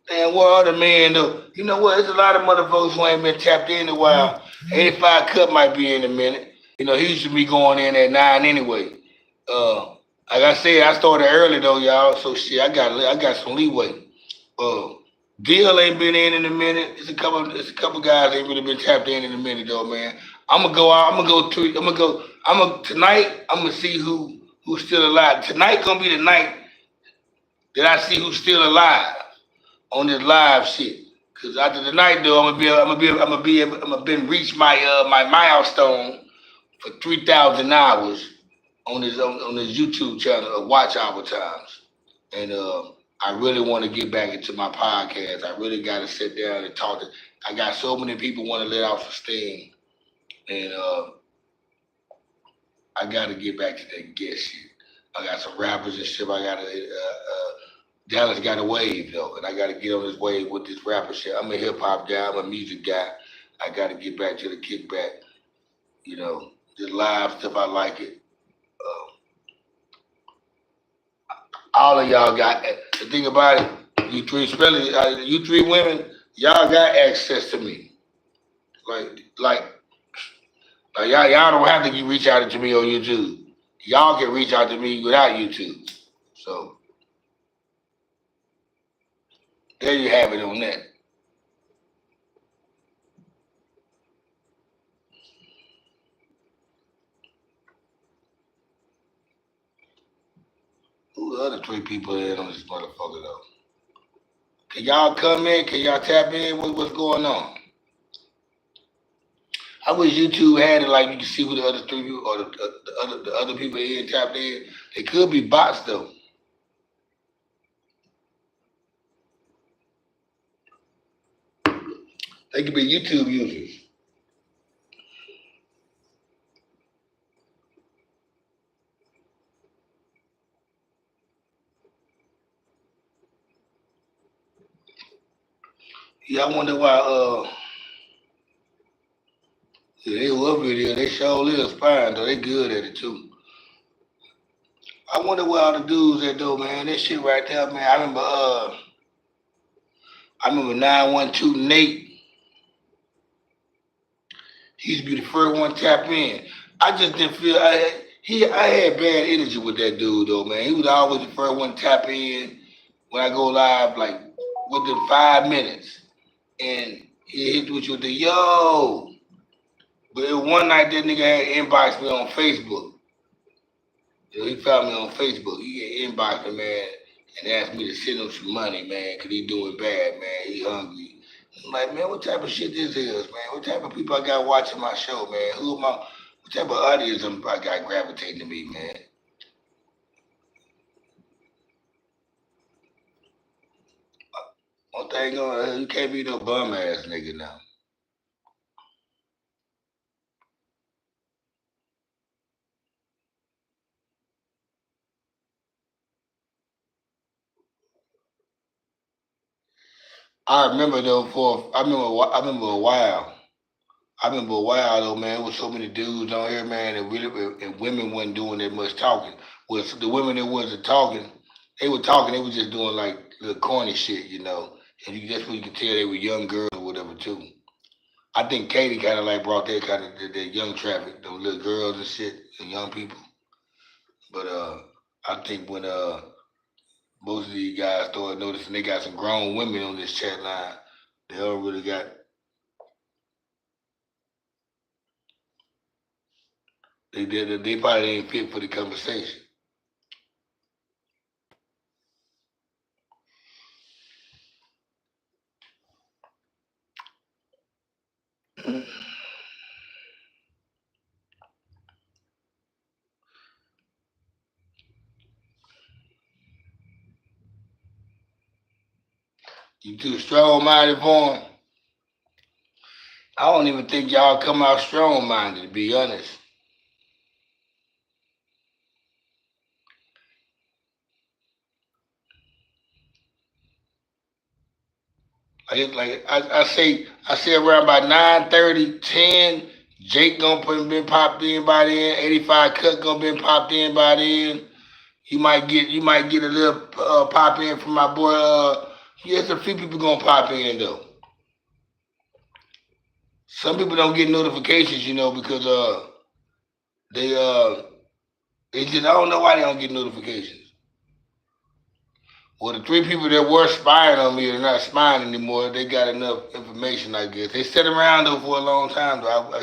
Damn, what other men though? You know what? There's a lot of motherfuckers who ain't been tapped in a while. 85 Cut might be in a minute. You know, he used to be going in at 9 anyway. Uh, like I said, I started early though, y'all. So shit, I got some leeway. Uh, Deal ain't been in a minute. It's a couple guys ain't really been tapped in a minute though, man. I'm gonna go out. Tonight. I'm gonna see who's still alive. Tonight gonna be the night that I see who's still alive on this live shit. Cause after tonight though, I'm gonna be reach my milestone for 3,000 hours on this YouTube channel of watch hour times. And I really want to get back into my podcast. I really got to sit down and talk to. I got so many people want to let off the steam, and I got to get back to that guest shit. I got some rappers and shit. I got to. Dallas got a wave though, and I got to get on this wave with this rapper shit. I'm a hip hop guy. I'm a music guy. I got to get back to the kickback. You know, the live stuff. I like it. All of y'all got the thing about it. You three, especially you three women, y'all got access to me. Like, y'all don't have to reach out to me on YouTube. Y'all can reach out to me without YouTube. So there you have it on that. Who the other three people in on this motherfucker though? Can y'all come in? Can y'all tap in? What's going on? I wish YouTube had it like you can see who the other three people or the other people in tapped in. They could be bots though. They could be YouTube users. Yeah, I wonder why. Yeah, they love video. They sure is fine though. They good at it too. I wonder where all the dudes at though, man. That shit right there, man. I remember 912 Nate. He used to be the first one to tap in. I just didn't feel I had bad energy with that dude though, man. He was always the first one to tap in when I go live, like within 5 minutes. And he hit with you with the yo. But one night that nigga had inboxed me on Facebook. You know, he found me on Facebook. He inboxed me, man, and asked me to send him some money, man, because he doing bad, man. He hungry. I'm like, man, what type of shit this is, man? What type of people I got watching my show, man? What type of audience I got gravitating to me, man? One thing going, you can't be no bum ass nigga now. I remember though, I remember a while. I remember a while though, man. With so many dudes on here, man, and women wasn't doing that much talking. Was the women that wasn't talking, they were talking. They were just doing like little corny shit, you know. And that's what you could tell they were young girls or whatever too. I think Katie kind of like brought that young traffic, them little girls and shit, and young people. But I think when most of these guys started noticing they got some grown women on this chat line, they all really got they probably ain't fit for the conversation. You too strong minded for 'em? I don't even think y'all come out strong minded, to be honest. I say around about 9:30, 10. Jake been popped in by then. 85 Cut gonna been popped in by then. You might get a little pop in from my boy Yes, a few people gonna pop in though. Some people don't get notifications, because they it's just I don't know why they don't get notifications. Well, the three people that were spying on me are not spying anymore. They got enough information, I guess. They sat around though for a long time though.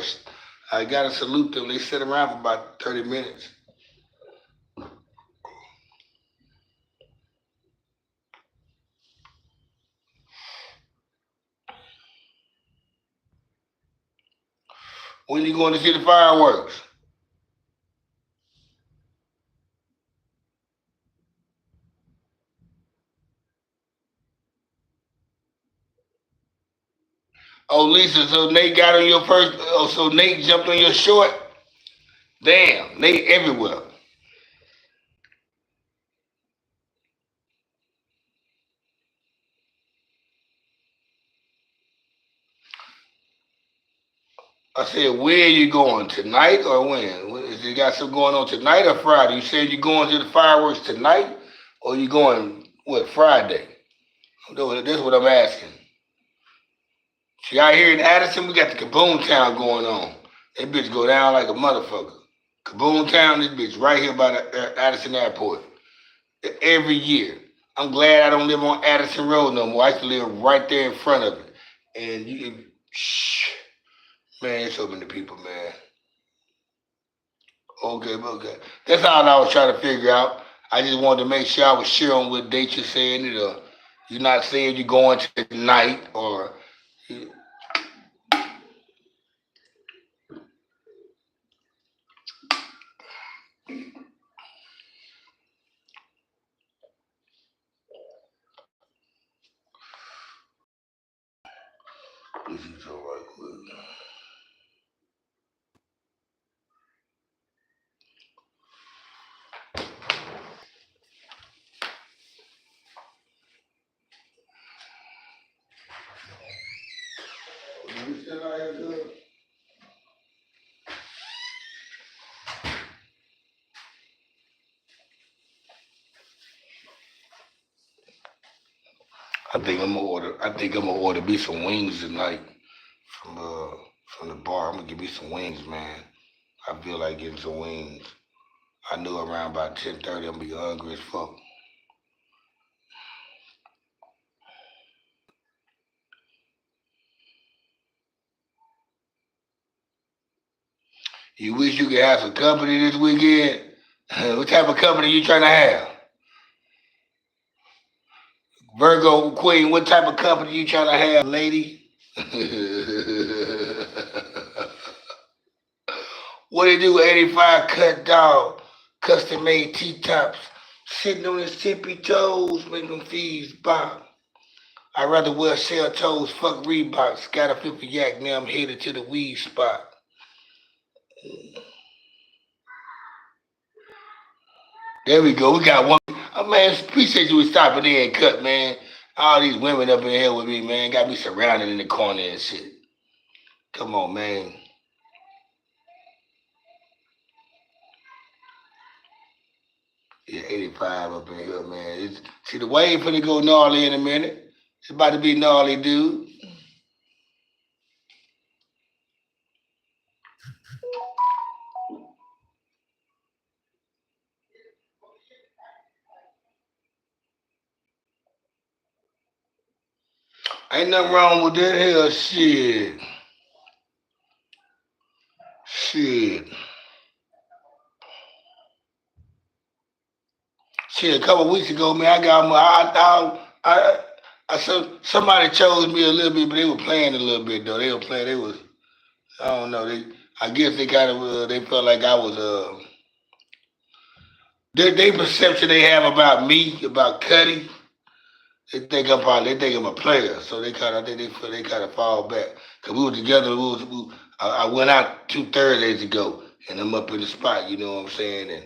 I gotta salute them. They sat around for about 30 minutes. When you going to see the fireworks? Oh, Lisa, so Nate got on your first. Oh, so Nate jumped on your short. Damn, Nate everywhere. I said, where are you going tonight or when? Is you got something going on tonight or Friday? You said you going to the fireworks tonight, or you going what Friday? That's what I'm asking. See, out here in Addison, we got the Kaboom Town going on. That bitch go down like a motherfucker. Kaboom Town, this bitch right here by the Addison Airport. Every year. I'm glad I don't live on Addison Road no more. I used to live right there in front of it. And man, so many people, man. Okay. That's all I was trying to figure out. I just wanted to make sure I was sure on what date you're saying it, or you're not saying you're going tonight, or this is all right quick. You still out here good? I think I'm gonna order me some wings tonight from uh from the bar. I'm gonna get me some wings, man. I feel like getting some wings. I knew around about 10:30 I'm gonna be hungry as fuck. You wish you could have some company this weekend? What type of company you trying to have? Virgo Queen, what type of company you trying to have, lady? What they do, 85 cut dog, custom made T-tops, sitting on his tippy toes, making them fees pop. I'd rather wear shell toes, fuck Reeboks. Got a flip of yak, now I'm headed to the weed spot. There we go. We got one. Oh, man, appreciate you stopping in and cut, man. All these women up in here with me, man. Got me surrounded in the corner and shit. Come on, man. Yeah, 85 up in here, man. See, the wave finna go gnarly in a minute. It's about to be gnarly, dude. Ain't nothing wrong with that here. Shit. Shit. Shit, a couple weeks ago, man, I got my, somebody chose me a little bit, but they were playing a little bit though. They were playing. They was, I don't know. I guess they kind of, they felt like I was, their perception they have about me, about Cuddy. They think I'm a player, so they kind of, I think they kind of fall back. Cause we were together. I went out 2 Thursdays ago, and I'm up in the spot. You know what I'm saying? And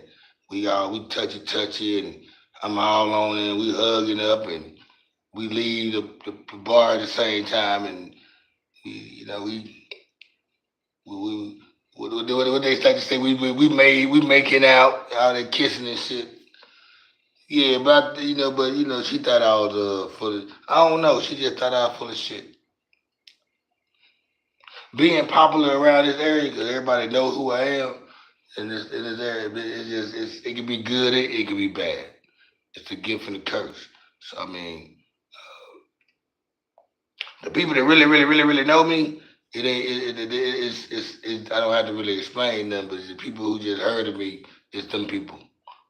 we touchy, and I'm all on, and we hugging up, and we leave the bar at the same time, and we what they like to say we making out, all that kissing and shit. Yeah, but she thought I was full of. I don't know. She just thought I was full of shit. Being popular around this area because everybody know who I am in this area, it can be good. It can be bad. It's a gift and a curse. So I mean, the people that really know me, it ain't. I don't have to really explain them, but the people who just heard of me, it's them people.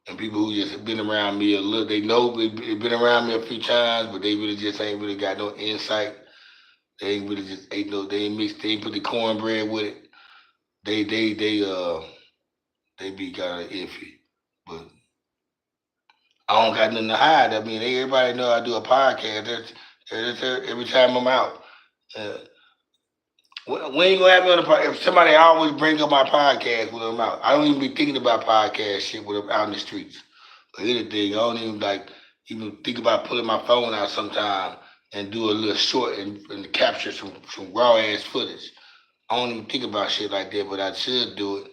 And people who just been around me a little, they know they been around me a few times, but they really just ain't really got no insight. They ain't really just ain't no. They ain't mixed. They ain't put the cornbread with it. They be kind of iffy, but I don't got nothing to hide. I mean, everybody know I do a podcast. Every time I'm out. Uh, when you gonna have me on the podcast? If somebody always bring up my podcast when I'm out, I don't even be thinking about podcast shit when I'm out in the streets or anything. I don't even think about pulling my phone out sometime and do a little short and capture some raw ass footage. I don't even think about shit like that, but I should do it.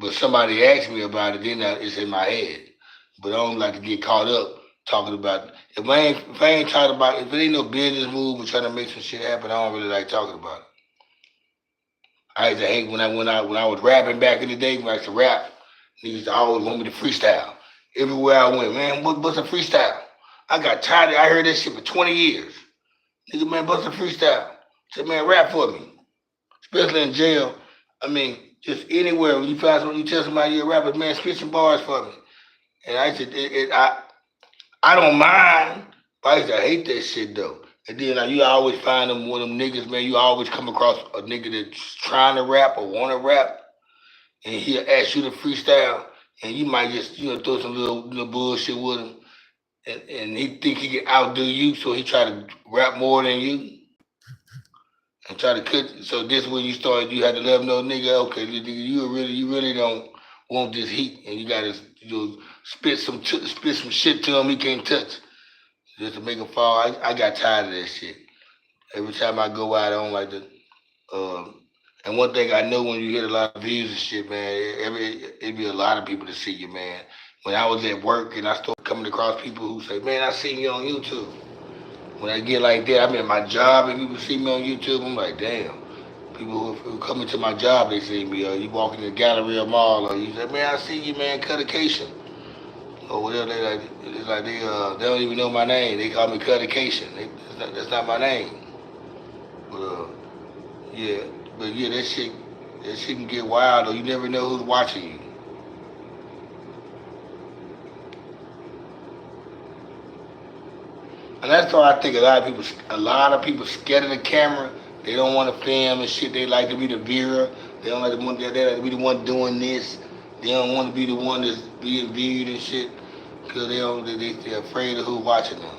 But somebody asked me about it, then it's in my head. But I don't like to get caught up talking about it. If I ain't talking about if it ain't no business move or trying to make some shit happen, I don't really like talking about it. I used to hate when I was rapping back in the day when I used to rap. Niggas used to always want me to freestyle. Everywhere I went, man, what's a freestyle? I got tired of I heard that shit for 20 years. Nigga, man, what's a freestyle? I said, man, rap for me. Especially in jail. I mean, just anywhere when you find someone, you tell somebody you're a rapper, man, spit some bars for me. And I said, I don't mind. But I used to hate that shit though. And then you always find them one of them niggas, man. You always come across a nigga that's trying to rap or want to rap, and he'll ask you to freestyle, and you might just throw some little bullshit with him, and he think he can outdo you, so he try to rap more than you and try to cut. So this when you start, you had to let him know, nigga, okay, you really don't want this heat, and you gotta spit some shit to him he can't touch just to make him fall. I got tired of that shit. Every time I go out, I don't like to. And one thing I know when you get a lot of views and shit, man, it be a lot of people to see you, man. When I was at work and I started coming across people who say, man, I seen you on YouTube. When I get like that, I'm at my job and people see me on YouTube, I'm like, damn. People who come into my job, they see me. You walk in the Galleria Mall, or you say, man, I see you, man, Cuttacation. Or whatever they like. It's like they don't even know my name. They call me Cuttacation. That's not my name. But yeah, but yeah, that shit can get wild. Or you never know who's watching you. And that's why I think a lot of people scared of the camera. They don't want to film and shit. They like to be the viewer. They don't like to they like to be the one doing this. They don't want to be the one that's being viewed and shit. Cause they're afraid of who watching them.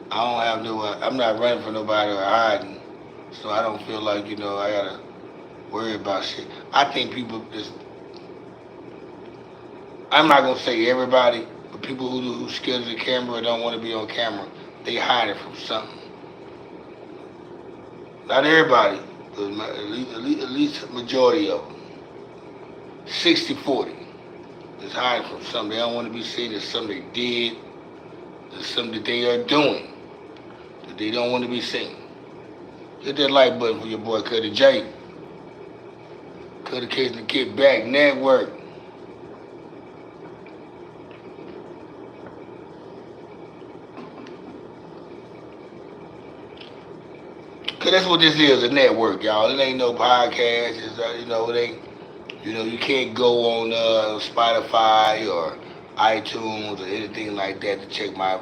I don't have no. I'm not running for nobody or hiding. So I don't feel like I gotta worry about shit. I think people just. I'm not gonna say everybody, but people who scared of the camera or don't want to be on camera, they hiding from something. Not everybody, but at least a majority of them. 60-40 is hiding from something. They don't want to be seen as something they did, as something that they are doing, that they don't want to be seen. Hit that like button for your boy Cuddy J. Cuttacation to Get Back Network. Cause that's what this is, a network, y'all. It ain't no podcast. It's it ain't. You can't go on Spotify or iTunes or anything like that to check my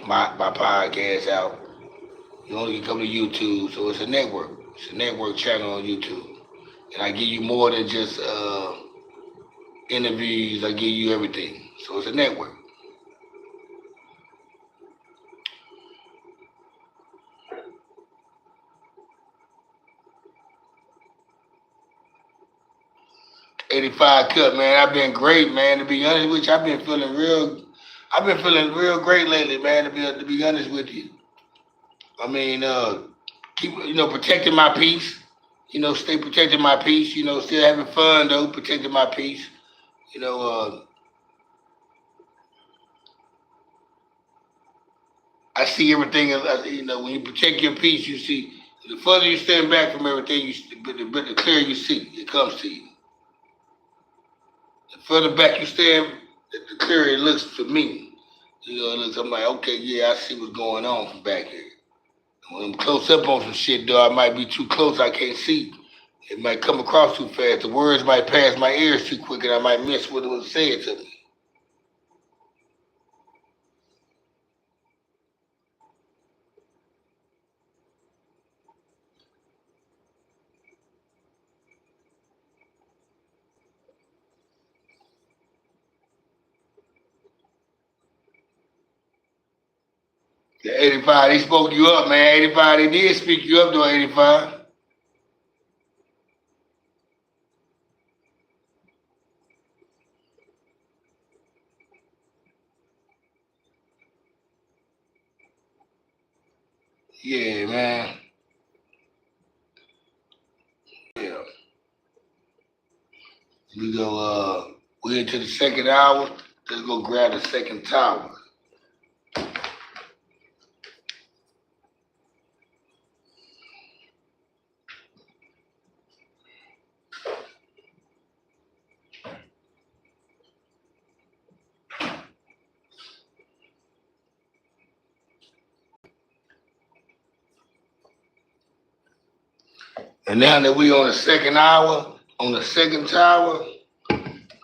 podcast out. You only can come to YouTube, so it's a network. It's a network channel on YouTube, and I give you more than just interviews. I give you everything, so it's a network. 85 cut, man. I've been great, man. To be honest with you, I've been feeling real great lately, man. To be honest with you, I mean, keep protecting my peace. Stay protecting my peace. Still having fun though, protecting my peace. You know, I see everything. You know, when you protect your peace, you see. The further you stand back from everything, the clearer you see. It comes to you. The further back you stand, the clearer it looks to me. You know, it looks. I'm like, okay, yeah, I see what's going on from back here. When I'm close up on some shit, though, I might be too close. I can't see. It might come across too fast. The words might pass my ears too quick, and I might miss what it was saying to me. The 85, they spoke you up, man. 85, they did speak you up, though, 85. Yeah, man. Yeah. We into the second hour. Let's go grab the second tower. And now that we on the second hour, on the second tower,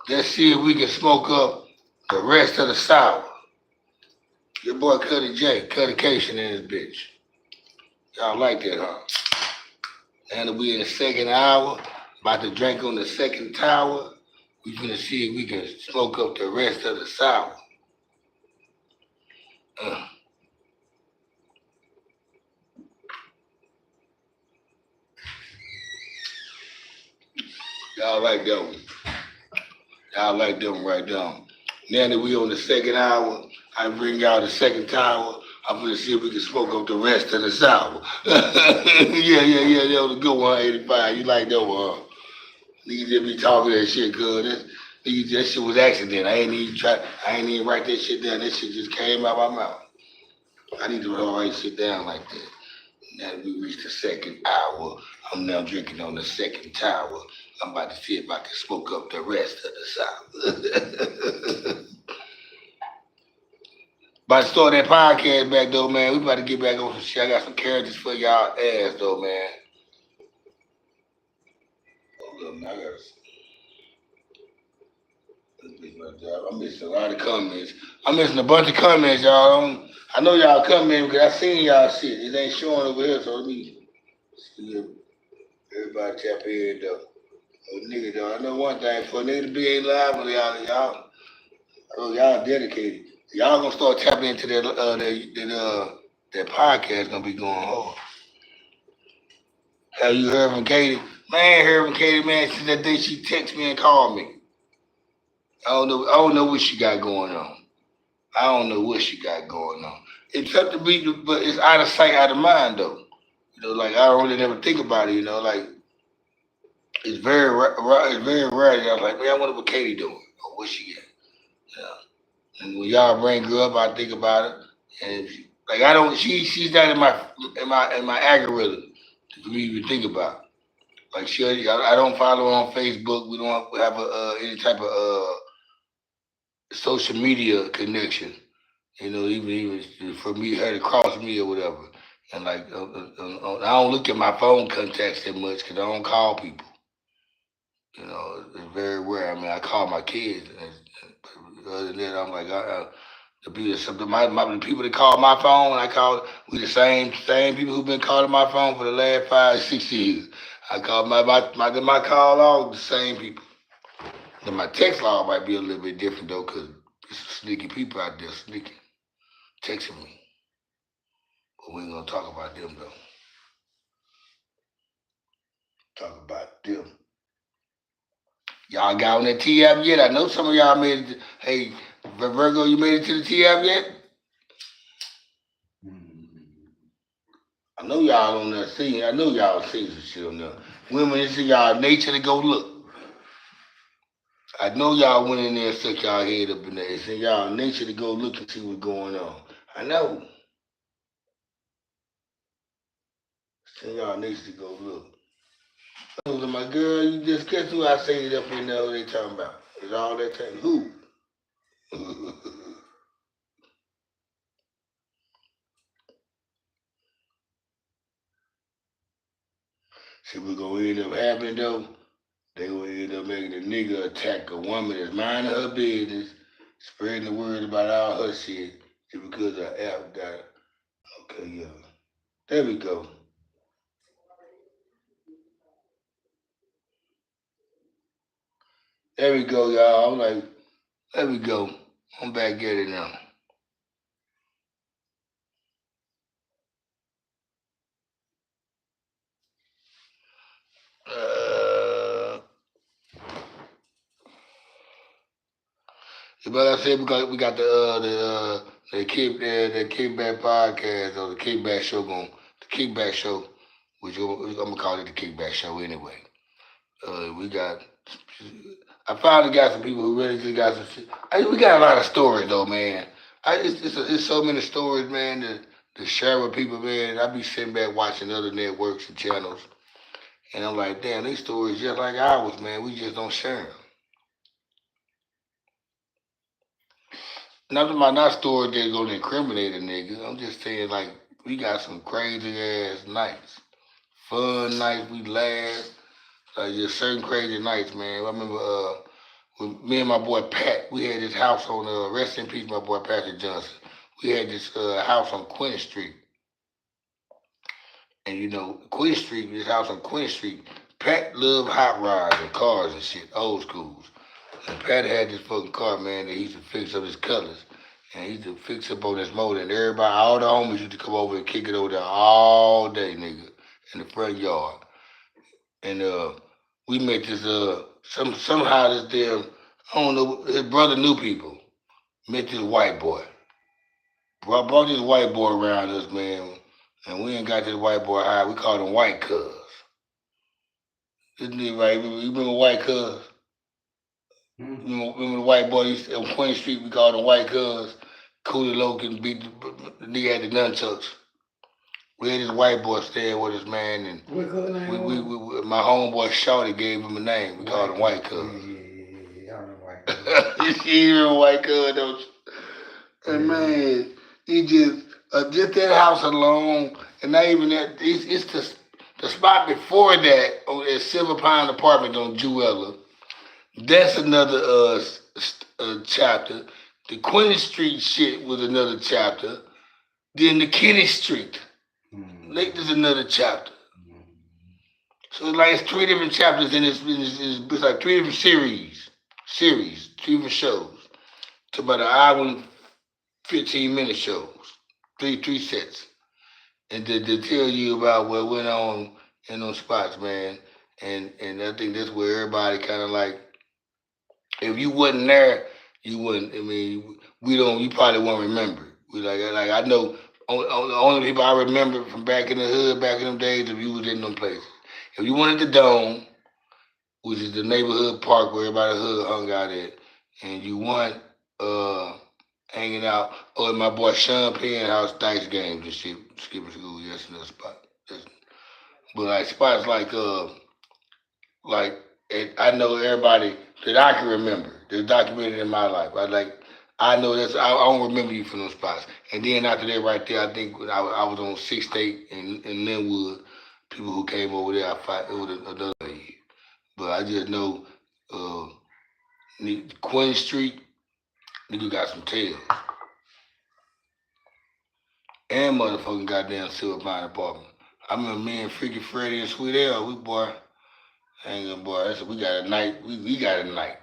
let's see if we can smoke up the rest of the sour. Your boy Cuddy J, Cuttacation in this bitch. Y'all like that, huh? Now that we in the second hour, about to drink on the second tower, we gonna see if we can smoke up the rest of the sour. Y'all like that one. Y'all like that one right down. Now that we on the second hour, I bring y'all the second tower. I'm gonna see if we can smoke up the rest of the sour. Yeah. That was a good one, 85. You like that one, huh? Niggas just be talking that shit, cuz. That shit was accident. I ain't even write that shit down. That shit just came out my mouth. I need to write shit down like that. Now that we reached the second hour, I'm now drinking on the second tower. I'm about to see if I can smoke up the rest of the sour. About to start that podcast back though, man. We about to get back on some shit. I got some characters for y'all ass though, man. Hold up, man. I'm missing a lot of comments. I'm missing a bunch of comments, y'all. I know y'all coming because I seen y'all shit. It ain't showing over here, so let me see if everybody tap in though. Oh, nigga, though. I know one thing. For a nigga to be ain't live with y'all dedicated. Y'all gonna start tapping into that podcast gonna be going hard. Have you heard from Katie? Man, heard from Katie, man, since that day she texted me and called me. I don't know what she got going on. I don't know what she got going on. It's up to be, but it's out of sight, out of mind, though. You know, like I don't really never think about it. You know, like it's very rare. I was like, man, I wonder what Katie doing or what she got. Yeah. And when y'all bring her up, I think about it, and like I don't. She's not in my algorithm for me to even think about. Like I don't follow her on Facebook. We don't have any type of social media connection. You know, even for me, her to cross me or whatever. And like, I don't look at my phone contacts that much because I don't call people. You know, it's very rare. I mean, I call my kids. And other than that, I'm like, the people that call my phone, we the same people who've been calling my phone for the last 5, 6 years. I call my call log the same people. Then my text log might be a little bit different though, cause there's some sneaky people out there sneaking, texting me. But we ain't gonna talk about them though. Talk about them. Y'all got on that T app yet? I know some of y'all made it. Hey, Virgo, you made it to the T app yet? I know y'all on there seeing. I know y'all seen some shit on there. Women, it's in y'all nature to go look. I know y'all went in there and stuck y'all head up in there. It's in y'all nature to go look and see what's going on. I know. Send y'all niggas to go look. My girl, you just guess who I say it up in there, who they talking about? It's all that time. Who? See what's gonna end up happening though? They gonna end up making a nigga attack a woman that's minding her business, spreading the word about all her shit, just because her app got it. Okay, yeah. There we go. There we go, y'all. I'm like, there we go. I'm back at it now. But I said we got the kickback podcast or the kickback show which I'm gonna call it the kickback show anyway. We got. I finally got some people who really just got some shit. We got a lot of stories though, man. It's so many stories, man, to share with people, man. I be sitting back watching other networks and channels, and I'm like, damn, these stories just like ours, man. We just don't share them. Nothing about not stories that's gonna incriminate a nigga. I'm just saying, like, we got some crazy ass nights, fun nights. We laugh, like just certain crazy nights, man. I remember with me and my boy Pat, we had this house on rest in peace, my boy Patrick Johnson. We had this house on Quinn Street, and you know Quinn Street, this house on Quinn Street. Pat loved hot rods and cars and shit, old schools. And Pat had this fucking car, man, that he used to fix up his colors. And he used to fix up on this motor. And everybody, all the homies used to come over and kick it over there all day, nigga, in the front yard. And we met this, somehow this damn, I don't know, his brother knew people. Met this white boy. Brought this white boy around us, man. And we ain't got this white boy high. We called him White Cuz. This nigga, right? You remember White Cuz? Remember the white boy on Queen Street? We called him White Cuz. Coolie Logan beat the nigga had the nunchucks. We had this white boy staying with us, man, and my homeboy Shorty gave him a name. We called him White Cuz. Yeah, I remember White Cuz. You remember White Cuz, don't you? And man, he just that house alone, and not even that. It's the spot before that, at Silver Pine Apartment on Jewella. That's another chapter. The Queen Street shit was another chapter. Then the Kenny Street. Lake is another chapter. So it's 3 different chapters in this. It's like 3 different series, 3 different shows. It's about an hour and 15-minute shows, three sets, and to tell you about what went on in those spots, man. And I think that's where everybody kind of like. If you wasn't there, you wouldn't. I mean, we don't. You probably won't remember. We like I know. The only people I remember from back in the hood, back in them days, if you was in them places. If you went at the Dome, which is the neighborhood park where everybody hood hung out at, and you went hanging out, or at my boy Sean Penn house dice games and shit, skipping school, yes, another spot. But like spots like I know everybody that I can remember that's documented in my life. I know I don't remember you from those spots. And then after that, right there, I think I was on 6th State in Linwood. People who came over there, it was another year. But I just know Queen Street, nigga got some tails. And motherfucking goddamn Silver Pine Apartment. I remember me and Freaky Freddy and Sweet L, we boy. Hang on, boy. That's we got a night. We got a night.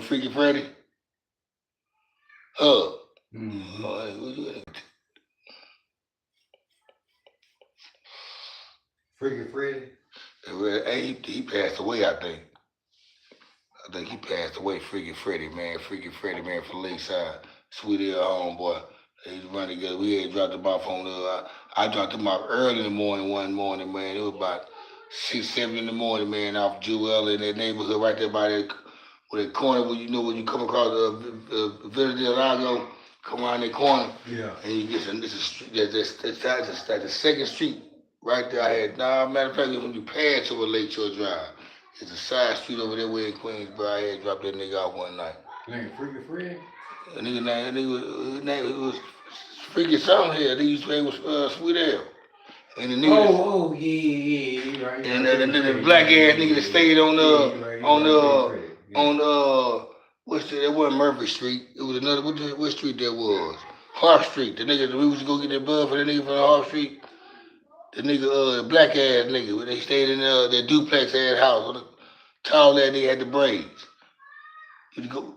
Freaky Freddy? Oh, hey, Freaky Freddy? Hey, he passed away, I think. I think he passed away, Freaky Freddy, man. Freaky Freddy, man, from Lakeside. Sweet L homeboy. They was running together. We had dropped him off on I dropped him off early in the morning one morning, man. It was about 6, 7 in the morning, man, off Jewel in that neighborhood right there by that corner where you know when you come across the Villa del Lago, come around that corner, Yeah. and you get some. This is the second street right there. I had matter of fact, when you pass over Lakeshore Drive, it's a side street over there where in Queensboro. I had dropped that nigga off one night. Nigga, Freaky Fred? A nigga name it was Freaky something here. They used to name was Sweet L. And the nigga, yeah, right. And the black ass nigga that stayed on what's that wasn't Murphy Street. It was another what street that was? Harp Street. The nigga that we used to go get that bud for the nigga from Harp Street. The nigga, the black ass nigga, when they stayed in their duplex ass house. Tall ass nigga had the braids. You go.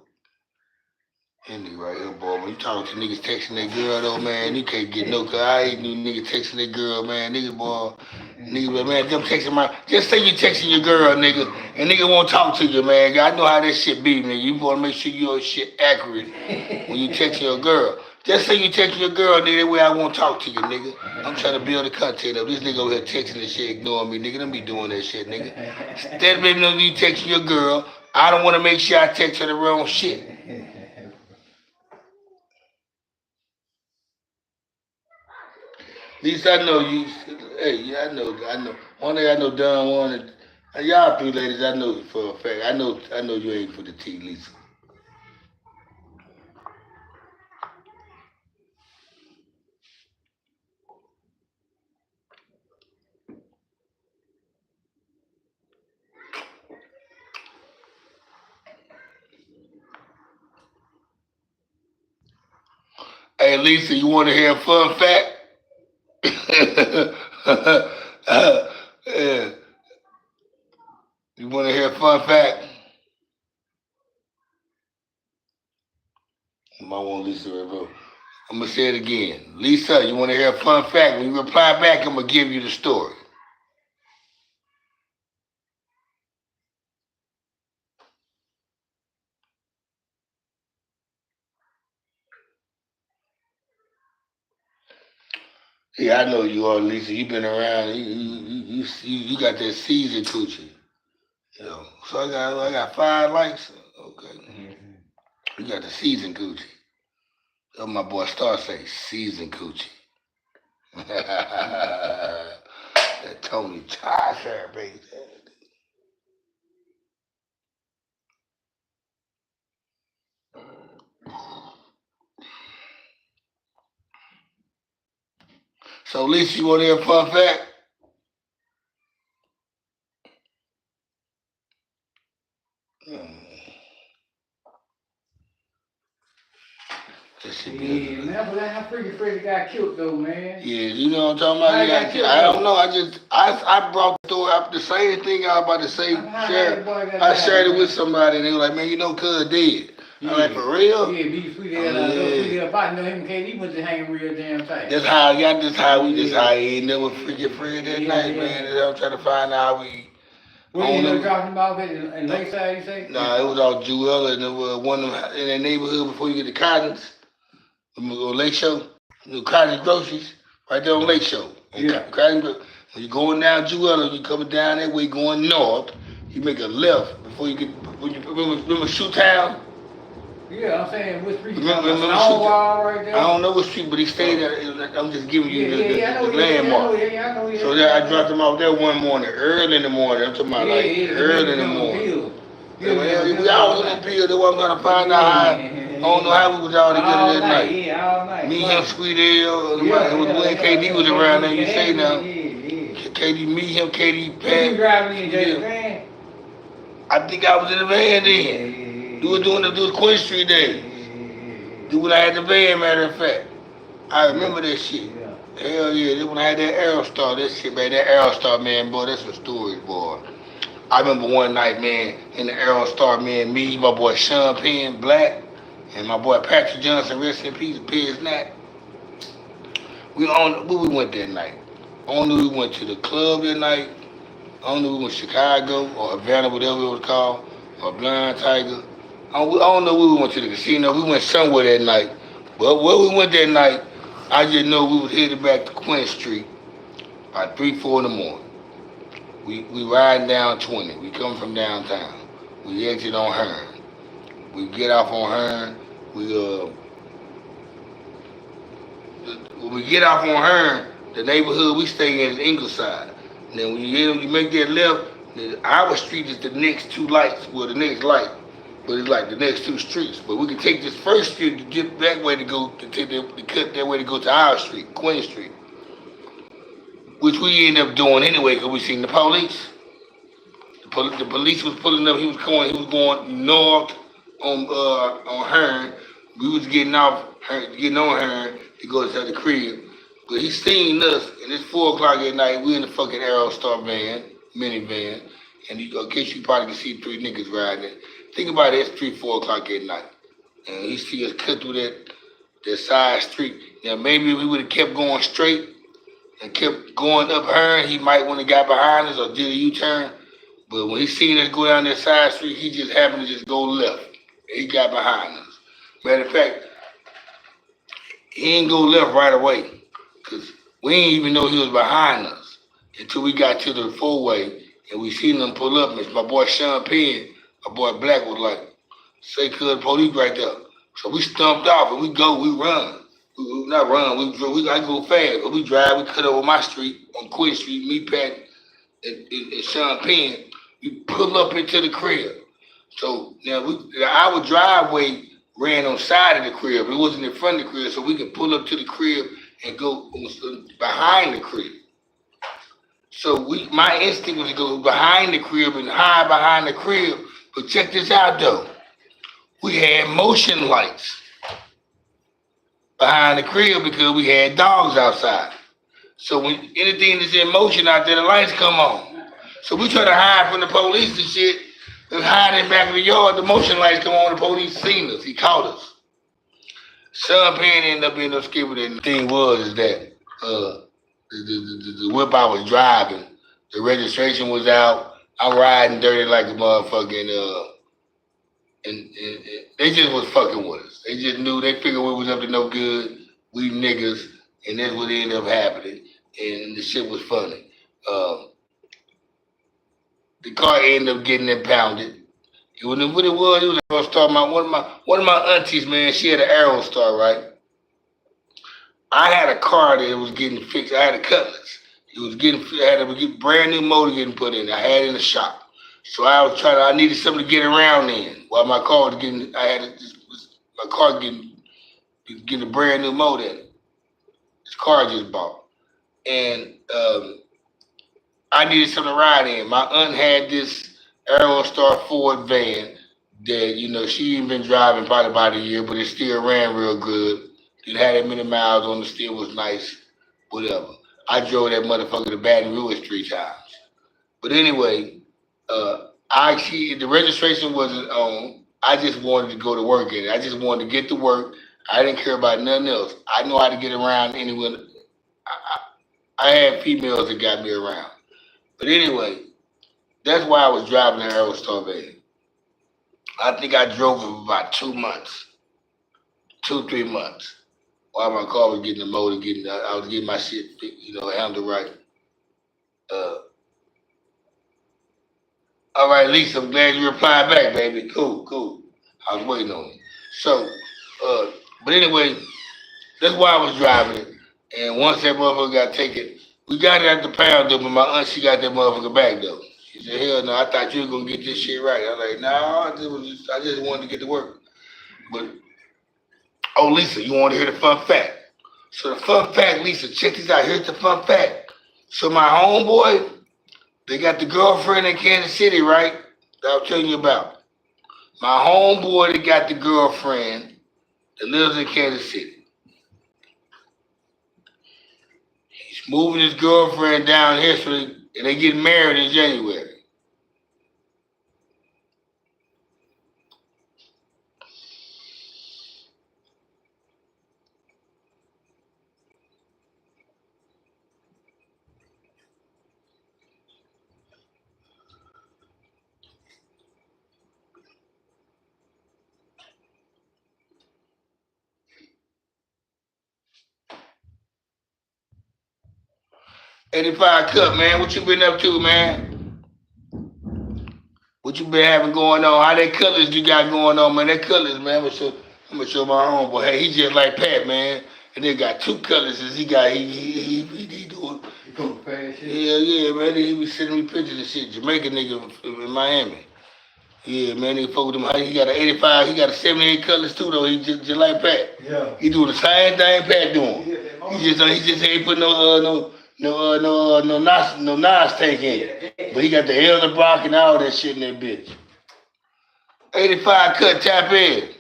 That nigga right here, boy. When you talking to niggas texting that girl though, man, you can't get no. Cause I ain't no nigga texting that girl, man. Nigga, boy, man, them texting just say you texting your girl, nigga, and nigga won't talk to you, man. I know how that shit be, nigga. You wanna make sure your shit accurate when you texting your girl. Just say you texting your girl, nigga. That way I won't talk to you, nigga. I'm trying to build the content up. This nigga over here texting and shit, ignoring me, nigga. Don't be doing that shit, nigga. Instead of maybe you texting your girl, I don't want to make sure I text her the wrong shit. At least I know you. Hey, yeah, I know. One thing I know, Don wanted. Y'all three ladies, I know for a fact. I know you ain't for the tea, Lisa. Hey, Lisa, you want to hear a fun fact? Yeah. You want to hear a fun fact? I want Lisa to review. I'm going to say it again. Lisa, you want to hear a fun fact? When you reply back, I'm going to give you the story. Yeah, I know you are, Lisa. You've been around. You got that seasoned coochie. You know, so I got 5 likes. Okay. Mm-hmm. You got the seasoned coochie. Oh, my boy Star say seasoned coochie. That Tony Tasha, baby. So, Lisa, you want to hear a fun fact? Yeah, man, but how Freaky Freddy got killed though, man. Yeah, you know what I'm talking about? Yeah, I don't know. I brought the story up the same thing I was about to say. I shared it with somebody and they were like, man, you know, cuz dead. Yeah. I'm like, for real? Yeah, be sweet ass partner, him and KD was just hanging real damn tight. That's how I got this how he ain't never Freaky Fred that night, man. And I'm trying to find out how we What you know dropping him off in Lakeside, you say? Nah, it was all Jewel and one of them in that neighborhood before you get to Cottons. Lake Show, Cottage Groceries, right there on Lake Show. When you going down Jewel, you coming down that way going north, you make a left before you get, remember Shoe Town? Yeah, I'm saying, what street? Remember Stonewall right there? I don't know what street, but he stayed there. I'm just giving you the landmark. So I dropped him off there one morning, early in the morning. I'm talking about early in the morning. We all on the pill. That's what I'm trying to find out how. I don't know how we was all together that night. Yeah, all night. Me, him, Sweet L, when KD was around there, you say now. KD, me, him, KD, Pat. You driving in Jay's van? I think I was in the van then. We were doing the Queen Street day. When I had the van, matter of fact. I remember that shit. Hell yeah, when I had that Aerostar, that shit, man, that Aerostar, man, boy, that's some stories, boy. I remember one night, man, in the Aerostar, man, me, my boy Sean Penn, Black, and my boy Patrick Johnson, rest in peace, Piz Nat. Where we went that night. I don't know if we went to the club that night. I don't know if we went to Chicago or Havana, whatever it was called, or Blind Tiger. I don't know where we went to the casino. We went somewhere that night. But where we went that night, I just know we was headed back to Quinn Street by 3, 4 in the morning. We riding down 20. We come from downtown. We exit on Hearn. We get off on Hearn. we get off on Hearn, the neighborhood we stay in is Ingleside. And then when you make that left, our street is the next two lights, well, the next light, but it's like the next two streets. But we can take this first street to get that way to go, to cut that way to go to our street, Queen Street, which we end up doing anyway because we seen the police. The police was pulling up. He was going north on Hearn. We was getting on Hearn to go to the crib. But he seen us, and it's 4 o'clock at night. We in the fucking Aerostar minivan, and I guess you probably can see 3 niggas riding it. Think about it, it's 3, 4 o'clock at night, and he see us cut through that side street. Now maybe if we would have kept going straight and kept going up Hearn, he might want to got behind us or did a U-turn. But when he seen us go down that side street, he just happened to just go left. He got behind us. Matter of fact, he ain't go left right away, because we didn't even know he was behind us until we got to the 4-way and we seen him pull up. And my boy Sean Penn, my boy Black was like, say, cuz, police right there. So we stumped off and we run. We not run, I go fast. But we drive, we cut over my street on Quinn Street, me, Pat, and Sean Penn. We pull up into the crib. So now our driveway ran on the side of the crib. It wasn't in front of the crib, so we could pull up to the crib and go behind the crib. So my instinct was to go behind the crib and hide behind the crib. But check this out though. We had motion lights behind the crib because we had dogs outside. So when anything that's in motion out there, the lights come on. So we try to hide from the police and shit, and hide in the back of the yard. The motion lights come on, the police seen us. He caught us. Sean Penn ended up being no skipper. And the thing was that the whip I was driving, the registration was out. I'm riding dirty like a motherfucking, and they just was fucking with us. They just knew, they figured we was up to no good. We niggas, and that's what ended up happening. And the shit was funny. The car ended up getting impounded. What it was Aerostar. One of my aunties, man, she had an Aerostar, right? I had a car that was getting fixed. I had a Cutlass. I had a brand new motor getting put in. I had it in the shop. So I needed something to get around in while my car was getting, getting a brand new motor in it. This car I just bought. And I needed something to ride in. My aunt had this Aerostar Ford van that, she ain't been driving probably about a year, but it still ran real good. It had that many miles on it, still was nice, whatever. I drove that motherfucker to Baton Rouge 3 times. But anyway, the registration wasn't on. I just wanted to go to work in it. I just wanted to get to work. I didn't care about nothing else. I know how to get around anyone. I had females that got me around. But anyway, that's why I was driving an Aerostar van. I think I drove it for about 2 months, 2-3 months, while my car was getting the motor, I was getting my shit, handled right. All right, Lisa, I'm glad you replied back, baby. Cool. I was waiting on you. So, but anyway, that's why I was driving it. And once that motherfucker got taken, we got it at the pound though, but my aunt, she got that motherfucker back though. She said, hell no, I thought you were gonna get this shit right. I was like, no, I just wanted to get to work. But, oh, Lisa, you want to hear the fun fact? So the fun fact, Lisa, check this out. Here's the fun fact. So my homeboy, they got the girlfriend in Kansas City, right? That I was telling you about. My homeboy, they got the girlfriend that lives in Kansas City. He's moving his girlfriend down here, and they get married in January. $85 Cup, man. What you been up to, man? What you been having going on? How that Cutlass you got going on, man? That Cutlass, man. I'm gonna show my homeboy. Hey, he just like Pat, man. And they got 2 cutlasses. He doing. Yeah, man. He be sending me pictures of shit. Jamaican nigga in Miami. Yeah, man. He fuck with him. He got an 85. He got a 78 cutlass too, though. He just like Pat. Yeah. He doing the same thing Pat doing. Yeah, he just ain't put no Nas tank in it. But he got the Elder Brock and all that shit in that bitch. 85 cut tap in.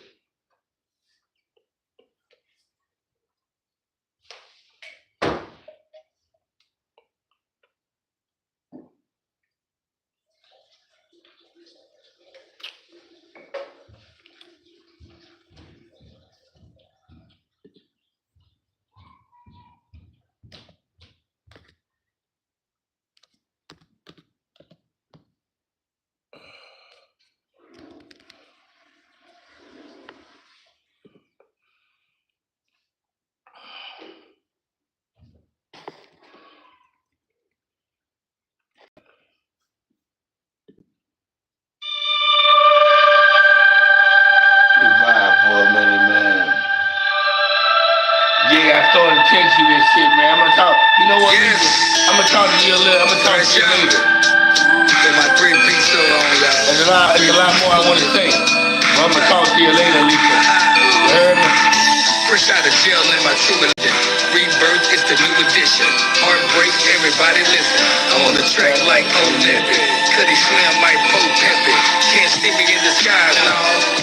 Started to text you this shit, man. I'm gonna talk. You know what? Yes. I'm gonna talk to you a little. I'm gonna talk to you later. Put my 3-piece suit on, y'all. There's a lot more I want to say. But I'm gonna talk to you later, Lisa. You heard me? Fresh out of jail in my true religion. Rebirth is the new edition. Heartbreak, everybody listen. I'm on the track like Olympic. Cuddy Slim might pull pimpin'. Can't see me in disguise, no.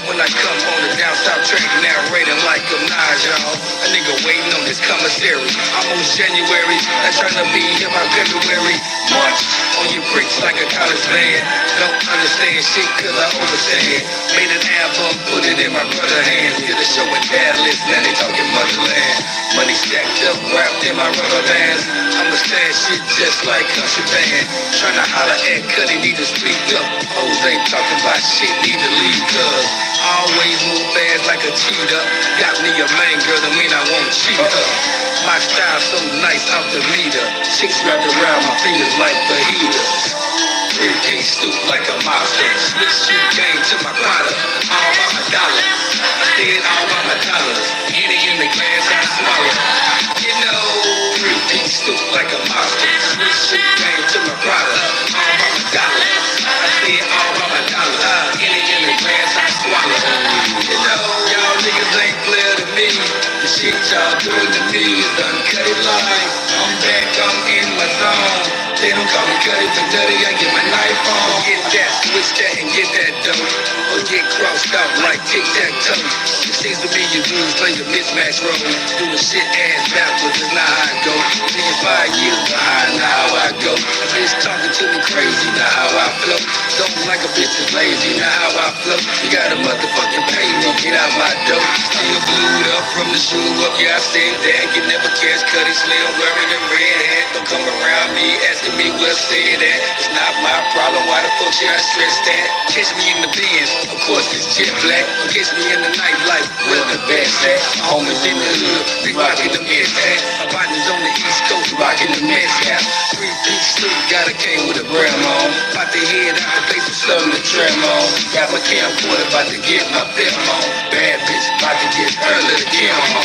When I come on the down south track, narrating like a Nas, y'all. A nigga waiting on his commissary. Almost January, I'm trying to be here by February. March on your bricks like a college band. Don't understand shit cause I overstand. Made an album, put it in my brother's hands. Get a show and dad list, now they talking motherland. Money stacked up, wrapped in my rubber bands. I'ma stand shit just like country band. Tryna holler at Cuddy, need to speak up. Hoes ain't talking about shit, need to leave cuz. Always move fast like a cheetah. Got me a main girl, that mean I won't cheat her. My style so nice, I'm the leader. Chicks wrapped around my fingers like fajitas. 3-piece suit like a monster. Switch shoot game to my product. All by my dollars. I did all by my dollars. Any in the glass, I swallow. You know, 3-piece suit like a monster. Switch shoot game to my product. All by my dollars. I did all by my dollars. Any in the glass, I swallow. You know, y'all niggas ain't clear to me. The shit y'all doing to me is uncut line. I'm back, I'm in my zone. They don't call me Cuddy for dirty, I get my knife on. Get that, switch that, and get that dope. Or get crossed out like tic-tac-toe. It seems to be your dudes play the mismatch role. Doing shit ass backwards is not how I go. Nigga 5 years behind, now how I go. A bitch talking to me crazy, now how I flow. Don't like a bitch is lazy, now how I flow. You gotta motherfucking pay me, get out my dope. Still glued up from the shoe up, yeah I said that. You never catch Cuddy Slim wearing a red hat. Don't come around me asking me what say that. It's not my problem, why the fuck should I stress that? Catch me in the Benz, of course it's jet black. Or catch me in the nightlife, where the best at? My homies in the hood, they rockin' the mess hat. My partners on the East Coast, rockin' the mess hat. 3-piece suit, got a cane with a brim on. About to head out the place with something to trim on. Got my camcorder, about to get my film on. Bad bitch, about to get her little Kim on.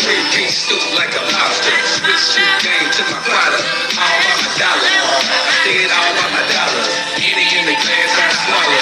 3-piece suit like a lobster. Switch shoot game to my product. All by my dollar. I did all by my dollars. Any in the glass, I swallow.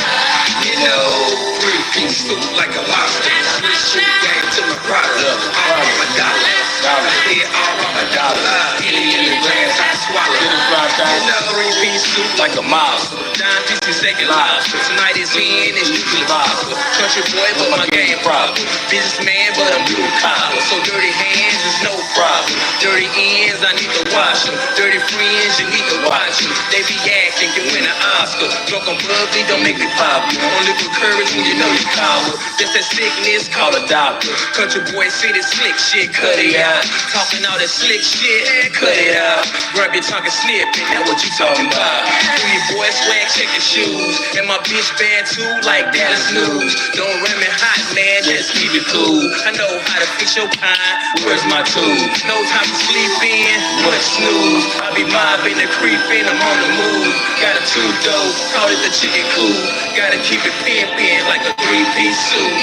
You know, 3-piece suit like a lobster. Switch shoot game to my product. All by my dollar. I did all by my dollar. Any in the glass, I swallow. You know, 3-piece suit like a monster. Dime pieces, second lobster. Tonight is in, it's usually lobster. Country boy, but my game problem. Businessman, but I'm blue collar. So dirty hands is no problem. Dirty ends, I need to wash them. Dirty friends, you need to watch them. They be acting, can win an Oscar. Drunk on bubbly, don't make me pop you. Only with courage when you know you coward. Just that sickness, call a doctor. Country boy, see this slick shit, cut it out. Talking all that slick shit, cut it out. Grab your tongue and snip it, now what you talking about? Do your boy swag, check your shoes. And my bitch bad too, like Dallas News. Don't ram me hot, man, just keep it cool. I know how to fix your pine, where's my tool? No time to sleep in, much snooze. I be mobbing and creeping, I'm on the move. Got a 2 dough, call it the chicken cool. Gotta keep it pimpin' like a 3-piece suit.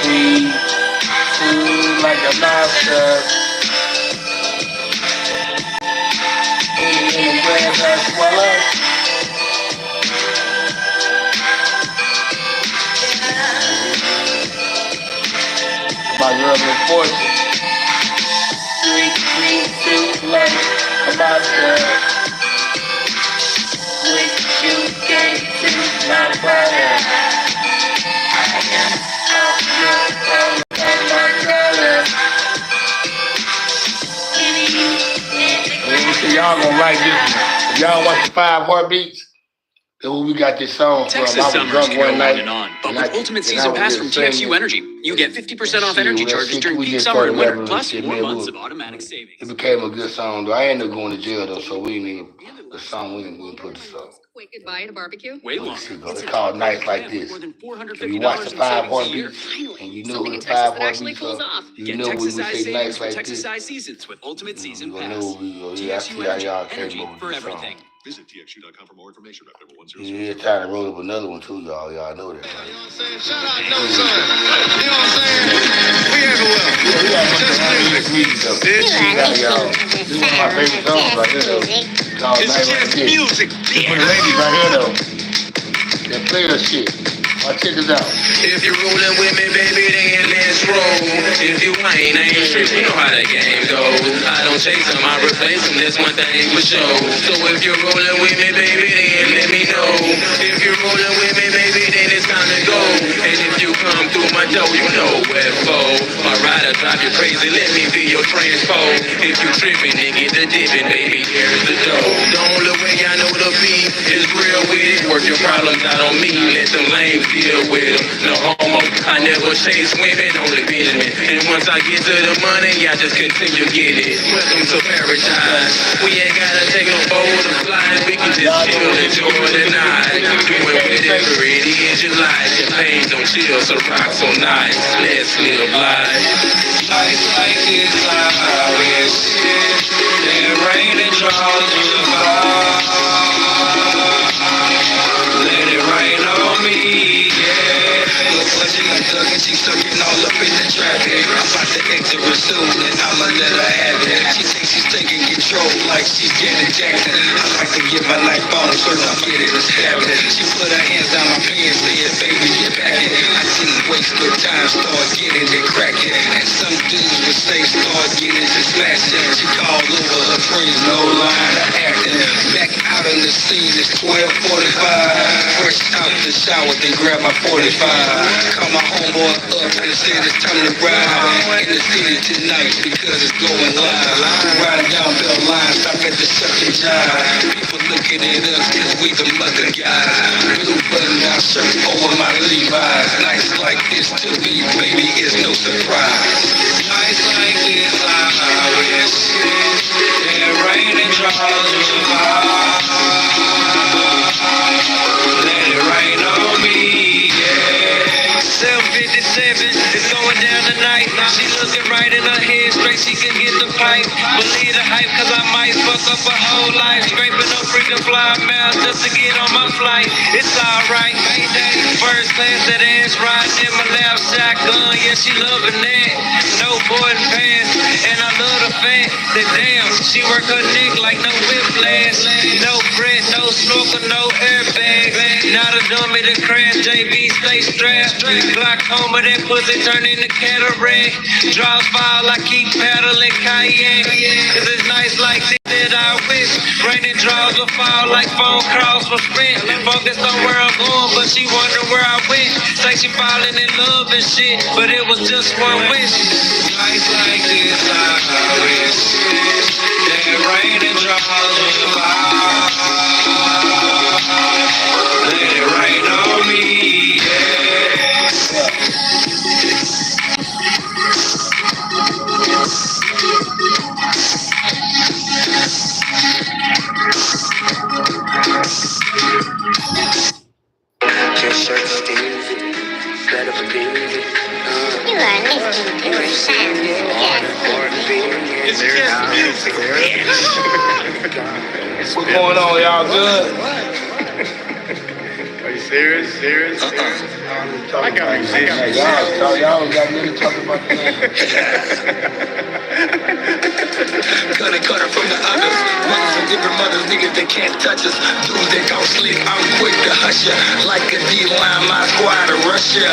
3, 2, like a lobster. In the grass, I swallow. My girl been fortune. 3, 2, like a lobster. With you came to my brother. I am out your my color. So y'all gonna like this. If y'all watch the 5 Heartbeats, then we got this song from. Texas summers can go on and on, but with Ultimate Season Pass from TXU Energy, you get 50% off energy charges during peak summer and winter, plus 4 months of automatic savings. It became a good song, though. I ended up going to jail, though, so we didn't even the song. We didn't put the song. Quick goodbye at a barbecue. Way longer. It's called Nights Like This. If you watch the 5 Heartbeats and you know who the 5 Heartbeats are, you know when we say Nights Like This. Texas Seasons with Ultimate Season I Pass. see how y'all came up for with this song. everything. Visit TXU.com for more information. Yeah, trying to roll up another one too, y'all. Y'all know that. You know what I'm saying? Shout out No Son. You know what I'm saying? We everywhere. Just music. This is one of my favorite songs right here, though. Called It's Night Like just This. music. For the ladies right here, though. That player shit. Now check this out. If you're rolling with me, baby, then let's roll. If you ain't, I ain't sure you know how the game goes. I don't chase them, I replace them, that's one thing for sure. So if you're rolling with me, baby, then let me know. If you're rolling with me, baby, then it's time to go. And if you come through my door, you know where for. My rider drive you crazy, let me be your transpo. If you tripping, then get the dipping, baby, here's the dough. The only way I know the beat is real with it. Work your problems out on me, let them lames deal with them. No homo, I never chase women, only business. And once I get to the money, I just continue get it. Welcome to paradise. We ain't gotta take no boat or fly. We can just chill, enjoy the night. Doing whatever it is you like. Your pain don't chill, so rock so nice. Let's live life. Life like this, I wish. That rain and draws you by. Let it rain on me, yeah. Look what she got stuck and she's stuck all up in the traffic. I'm about to enter her soon and I'ma let her have it. She thinks she's taking control like she's Janet Jackson. I like to get my knife on so I get it and stab it. She put her hands down my pants, said, baby, get back it. I didn't waste no time, start getting it cracking. And some dudes would say, start getting it smashing. She called over her friends, no line of acting. Back out on the scene, it's 12:45. Fresh out the shower, then grab my 45. Call my homeboy up and said it's time to ride in the city tonight because it's going live. Riding down Bell Line, stop at the second job. People looking at us cause we the mother guys. Blue button down shirt over my Levi's. Nights like this to me, baby, is no surprise. Nights like this, I wish. Yeah, rain and draws you by. Let it rain on me, yeah. 757 is going down tonight. She looking right in her head, straight she can get the pipe. Believe the hype, cause I might fuck up her whole life. Scraping no freaking fly mouth just to get on my flight. It's alright, first class, that ass riding in my lap shotgun. Yeah, she loving that. No boarding pass, and I love the fact that damn, she work her neck like no whiplash. No bread, no snorkel, no airbag. Not a dummy to crash, JB stay strapped. Glaucoma, that pussy turn into cataract. Draws fall, I keep paddling kayak. Cause it's nights like this that I wish. Raining draws will fall like phone calls from Sprint. Focused on where I'm going, but she wonder where I went. Say she falling in love and shit, but it was just one wish. Nights like this, I wish. That rain and draws will fall. Let it rain on me, yeah. Just search the music, better believe it. You are listening to the sound It's just music. What's going on, y'all? Good? Serious. I got musicians. Y'all got me to talk about that. Cutter from the others. Brothers from different mothers, niggas that can't touch us. Dudes that go slick, I'm quick to hush ya. Like a D-line, my squad to rush ya.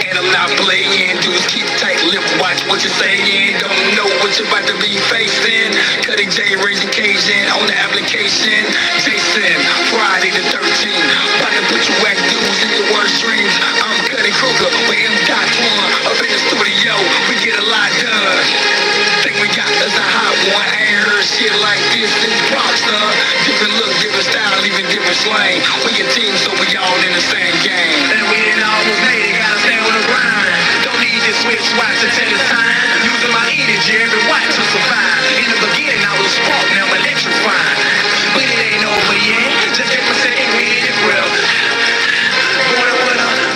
And I'm not playing, dudes keep tight lip, watch what you're saying. Don't know what you're about to be facing. Cutting J, raising Cajun on the application. Jason, Friday the 13th. About to put you whack dudes in your worst dreams. I'm Cutting Kruger with M.1 up in the studio. We get a lot done. Think we got us a hot one. I ain't heard shit like this in Bronx, huh? Different look, different style, even different slang. We a team, so we all in the same game. And we ain't almost made it, gotta stay on the grind. Don't need to switch watch until it's time. Using my energy every watch to survive. In the beginning, I was spark, now I'm electrifying. But it ain't over yet. Just get my second wind and breath.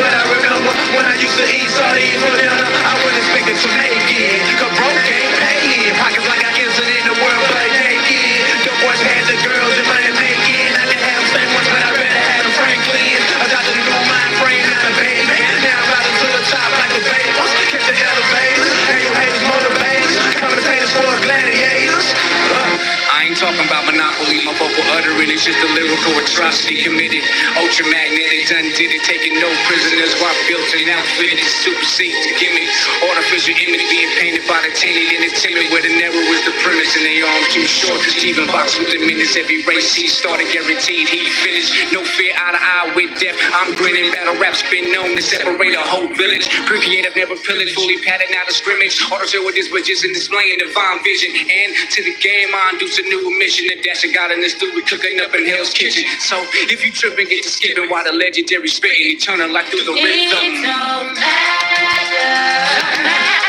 But I remember when I used to eat sardines for dinner, I wasn't expecting to make it. Cause broke ain't paid. Pockets like I isn't in the world, but naked. Your boys had the girls and money making. I can have them same ones, but I'd rather have them Franklin. I got the new mind frame, not a baby. Now I'm riding to the top like the Babels. Catch the elevators, and your haters motivators. Commentators for gladiators. I ain't talking about monopoly, my vocal uttering is just a lyrical atrocity committed. Ultramagnetic, done did it, taking no prisoners while built and outfitted, supersedes the gimmick. Artificial image being painted by the tainted and the timid, where the narrow is the premise and they arm too short. Even box with the minutes, every race he started, guaranteed he finished. No fear, eye to eye with death. I'm grinning, battle rap's been known to separate a whole village. Creative, never pillaged, fully patterned out of scrimmage. Auto with this, but just in displaying divine vision. And to the game, I induce a new mission. The dash I got in the studio, cooking up in Hell's Kitchen. So if you tripping, get to skipping while the legendary spitting, eternal like through the rhythm. It don't matter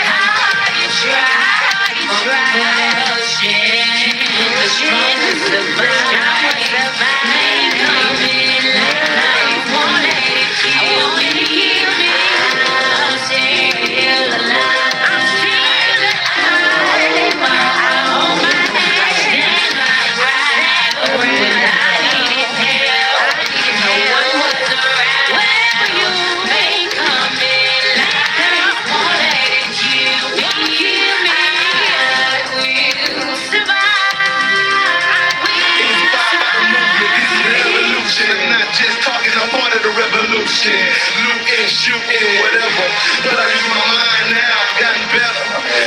how you try to change the strength to survive. Ain't coming like won't let it kill me. I'm still alive. I'm still alive. I hold my head, stand like right. When I needed help, I didn't know what was around. Well, you ain't coming like that. Won't let it kill me. I will survive. Revolution, I'm not just talking, I'm part of the revolution. Looting, shooting, whatever. But I use my mind now, gotten better.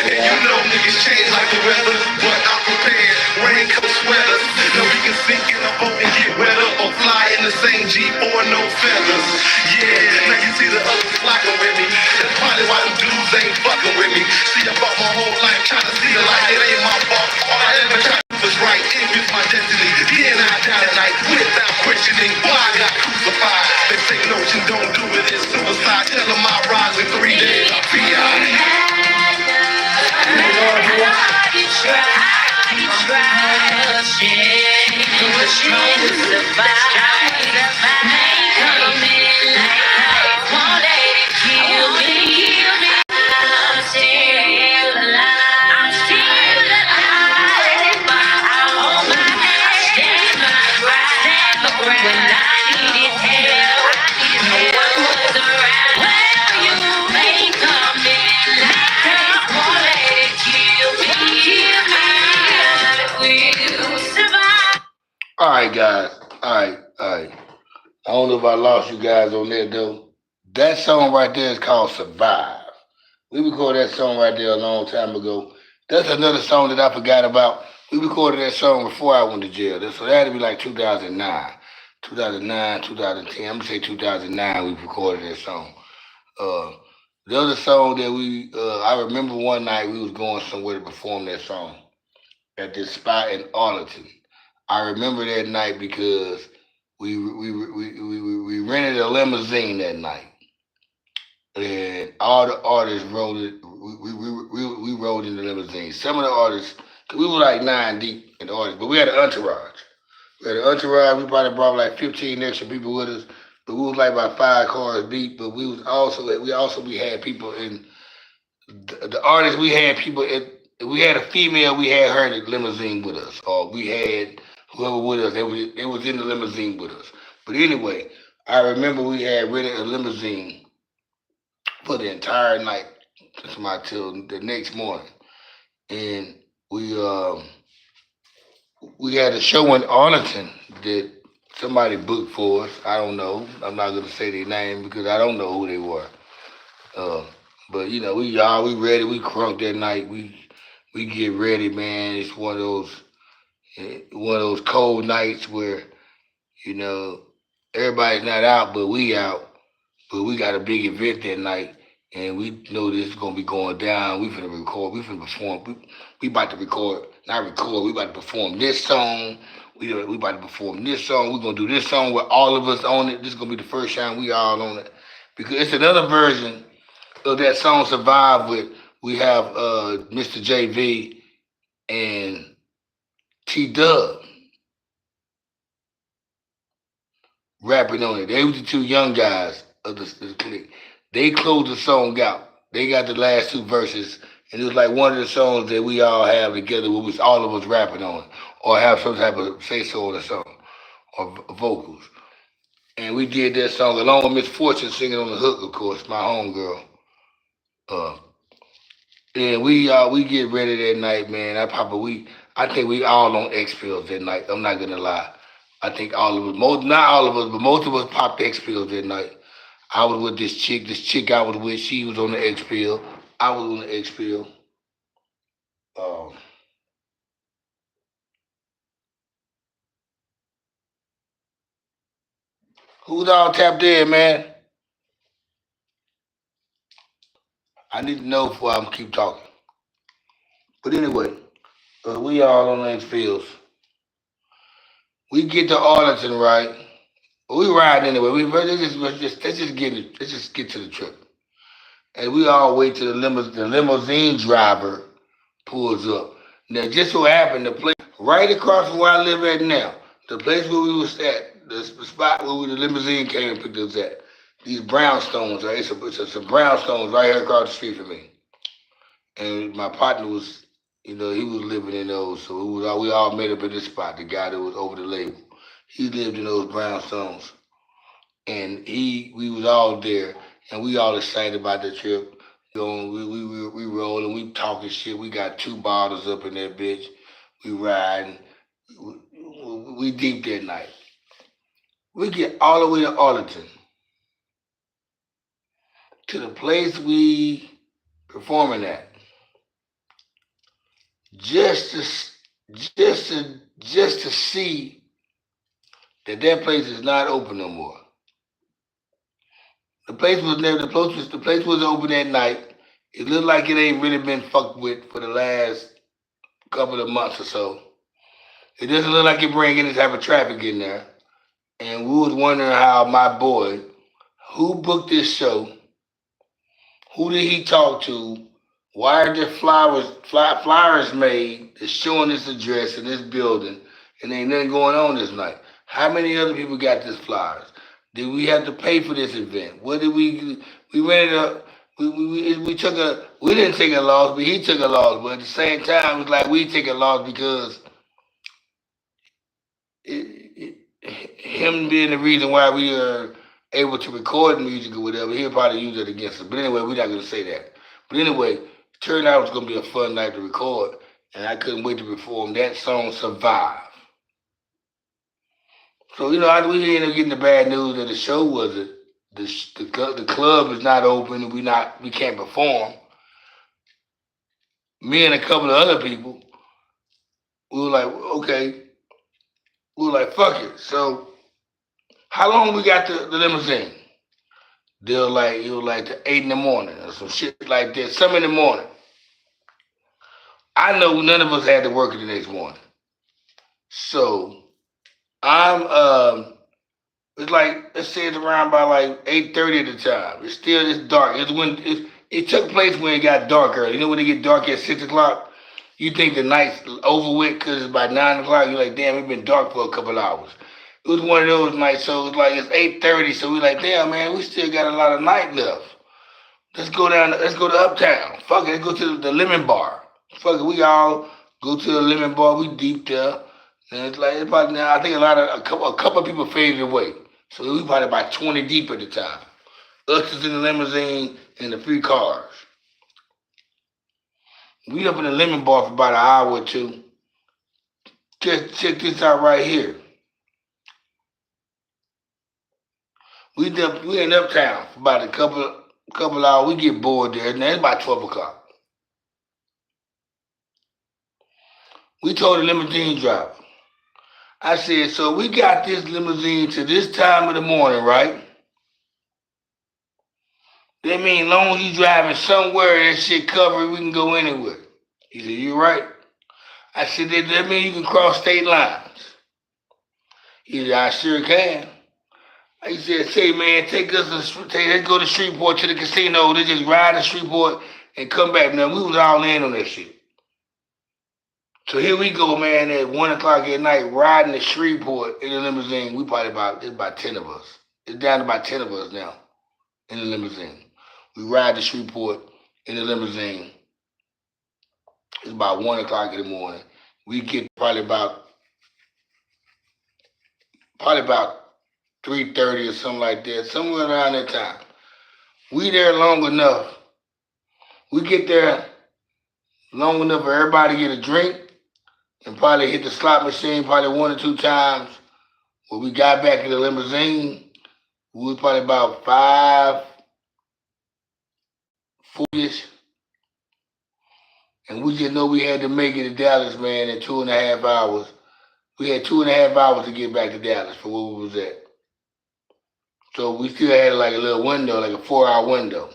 And you know niggas change like the weather, but I'm prepared. Raincoat sweaters, now we can sink in a boat and get wetter, or fly in the same Jeep or no feathers. Yeah, now you see the others flocking with me. That's probably why them dudes ain't fucking with me. See, I fought my whole life trying to see the light. It ain't my fault. All I ever tried to do was right. It was my destiny. Then I die tonight without questioning why I got crucified. They say no, you don't do it, it's suicide. Tell them I rise in 3 days. I'll be out. You try to change the strength to survive. Ain't coming like won't let it kill me. I'm still alive. I'm still alive. I hold my head, stand my ground. When I needed help, I didn't know what was around. Well, you ain't coming like that. Won't let it kill me. I will survive. All right, guys. All right. I don't know if I lost you guys on that though. That song right there is called Survive. We recorded that song right there a long time ago. That's another song that I forgot about. We recorded that song before I went to jail. So that had to be like 2009. 2010. I'm gonna say 2009 we recorded that song. The other song that I remember one night we was going somewhere to perform that song at this spot in Arlington. I remember that night because we rented a limousine that night, and all the artists rode it. We rode in the limousine. Some of the artists, 'cause we were like 9 deep in the artists, but we had an entourage. We probably brought like 15 extra people with us, but we was like about 5 cars deep. But we had people in the artists. We had people in. We had a female. We had her in the limousine with us, or we had whoever with us. They was in the limousine with us. But anyway, I remember we had rented a limousine for the entire night till the next morning, and we we had a show in Arlington that somebody booked for us. I don't know. I'm not gonna say their name because I don't know who they were. Uh, but you know, we ready. We crunk that night. We get ready, man. It's one of those cold nights where you know everybody's not out, but we out. But we got a big event that night, and we know this is gonna be going down. We finna record. We finna perform. We about to record, not record. We about to perform this song. We about to perform this song. We gonna do this song with all of us on it. This is gonna be the first time we all on it because it's another version of that song "Survive" with we have Mr. JV and T Dub rapping on it. They was the two young guys of the clique. They closed the song out. They got the last two verses, and it was like one of the songs that we all have together, where was all of us rapping on, or have some type of say so on the song, or vocals. And we did that song along with Miss Fortune singing on the hook, of course, my homegirl. Uh, and we get ready that night, man. I think we all on X pills that night. I'm not gonna lie. I think all of us, not all of us, but most of us popped X pills that night. I was with this chick. This chick I was with, she was on the X pill. I was on the X pill. Um, who's all tapped in, man? I need to know before I keep talking. But anyway, we all on the X pills. We get to Arlington, right? We ride anyway. Let's just get to the trip. And we all wait till the limousine driver pulls up. Now, just so happened, the place right across from where I live at now, the place where we was at, the spot where the limousine came and picked us at, these brownstones, right? It's some brownstones right here across the street from me. And my partner was, he was living in those, so we all met up at this spot. The guy that was over the label, he lived in those brownstones, and we was all there, and we all excited about the trip. We rolling, we talking shit. We got 2 bottles up in that bitch. We riding. We deep that night. We get all the way to Arlington, to the place we performing at, just to see that place is not open no more. The place was never the place was open that night. It looked like it ain't really been fucked with for the last couple of months or so. It doesn't look like it bring any type of traffic in there. And we was wondering how my boy, who booked this show, who did he talk to, why are there flyers made that's showing this address and this building, and ain't nothing going on this night? How many other people got this flyers? Did we have to pay for this event? What did we rented a we didn't take a loss, but he took a loss. But at the same time, it's like we take a loss because him being the reason why we are able to record music or whatever, he'll probably use it against us. But anyway, we're not going to say that. But anyway, it turned out it was going to be a fun night to record, and I couldn't wait to perform that song, Survive. So, we ended up getting the bad news that the show wasn't, the club is not open, and we can't perform. Me and a couple of other people, we were like, okay, we were like, fuck it. So, how long we got the limousine? It was like to 8 in the morning or some shit like that, some in the morning. I know none of us had to work the next morning. So it's like, let's say it's around by like 8:30 at the time. It's dark. It took place when it got dark early. When it get dark at 6 o'clock, you think the night's over with because it's by 9 o'clock. You're like, damn, it's been dark for a couple hours. It was one of those nights, so it's 8:30, so we're like, damn, man, we still got a lot of night left. Let's go to Uptown. Fuck it, let's go to the Lemon Bar. Fuck it, we all go to the Lemon Bar, we deep there. And it's about now, I think a couple of people faded away. So we probably about 20 deep at the time. Us is in the limousine and the 3 cars. We up in the lemon bar for about an hour or two. Just check this out right here. We in uptown for about a couple hours. We get bored there. Now it's about 12 o'clock. We told the limousine driver. I said, so we got this limousine to this time of the morning, right? That means long as you driving somewhere that shit covered, we can go anywhere. He said, you right. I said, that means you can cross state lines. He said, I sure can. He said, say, man, let's go to Shreveport to the casino. They just ride to Shreveport and come back. Now, we was all in on that shit. So here we go, man, at 1 o'clock at night, riding to Shreveport in the limousine. We probably it's about 10 of us. It's down to about 10 of us now in the limousine. We ride to Shreveport in the limousine. It's about 1 o'clock in the morning. We get probably about 3:30 or something like that, somewhere around that time. We there long enough. We get there long enough for everybody to get a drink and probably hit the slot machine probably 1 or 2 times. When we got back in the limousine, we was probably about 5:40ish. And we just know we had to make it to Dallas, man, in 2.5 hours. We had 2.5 hours to get back to Dallas for where we was at. So we still had like a little window, like a 4-hour window.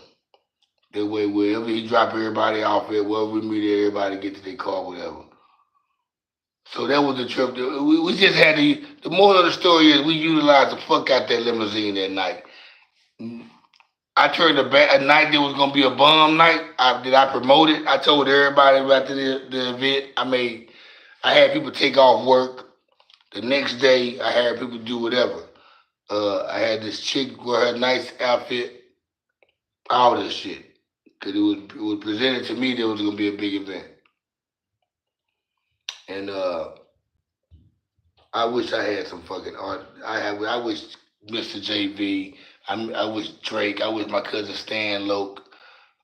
That way, wherever he drop everybody off at, wherever we meet everybody get to their car, whatever. So that was the trip. We just had the moral of the story is we utilized the fuck out that limousine that night. I turned a night that was gonna be a bum night. I promote it. I told everybody after the event. I had people take off work. The next day, I had people do whatever. I had this chick wear her nice outfit, all this shit. Cause it was presented to me that it was gonna be a big event. And I wish I had some fucking art. I wish Mr. JV. I wish Drake. I wish my cousin Stan Loke.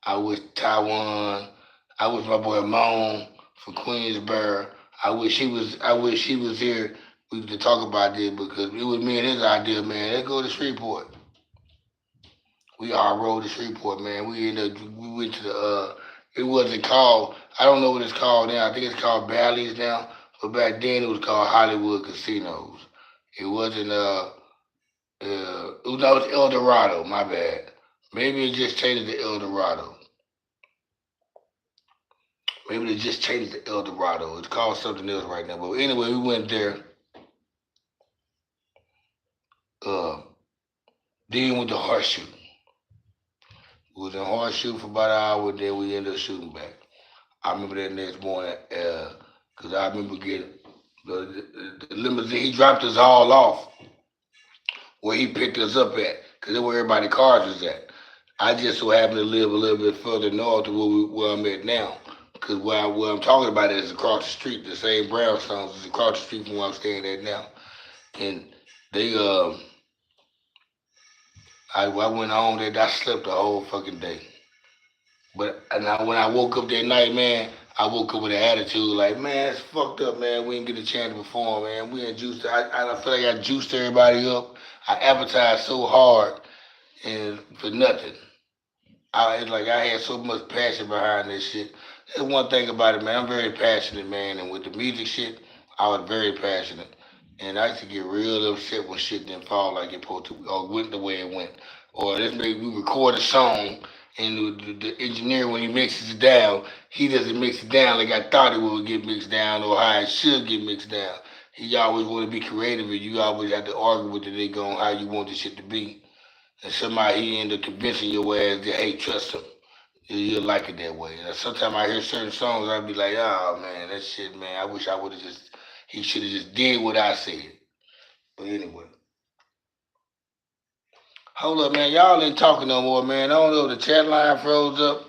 I wish Taiwan. I wish my boy Moan from Queensboro. I wish he was here to talk about this because it was me and his idea, man. Let's go to Shreveport. We all rode to Shreveport, man. We went to the it wasn't called, I don't know what it's called now. I think it's called Bally's now. But back then it was called Hollywood Casinos. It wasn't it was El Dorado, my bad. Maybe it just changed to El Dorado. Maybe they just changed to El Dorado. It's called something else right now. But anyway, we went there. Then went to Horseshoe. We was in Horseshoe for about an hour, then we ended up shooting back. I remember that next morning, because I remember getting the limousine. He dropped us all off where he picked us up at, because that's where everybody's cars was at. I just so happened to live a little bit further north to where I'm at now. Because where I'm talking about is across the street. The same brownstones is across the street from where I'm staying at now. And they, I went home there, I slept the whole fucking day. But when I woke up that night, man, I woke up with an attitude like, man, it's fucked up, man. We didn't get a chance to perform, man. We ain't juiced. I feel like I juiced everybody up. I advertised so hard and for nothing. It's like I had so much passion behind this shit. That's one thing about it, man. I'm very passionate, man. And with the music shit, I was very passionate. And I used to get real upset when shit didn't fall like it supposed to, or went the way it went. Or let's maybe we record a song, and the engineer, when he mixes it down, he doesn't mix it down like I thought it would get mixed down or how it should get mixed down. He always want to be creative, and you always have to argue with the nigga on how you want the shit to be. And somehow he end up convincing your ass that, hey, trust him. You'll like it that way. And sometimes I hear certain songs, I'd be like, oh, man, that shit, man, I wish I would have he should have just did what I said. But anyway. Hold up, man. Y'all ain't talking no more, man. I don't know if the chat line froze up,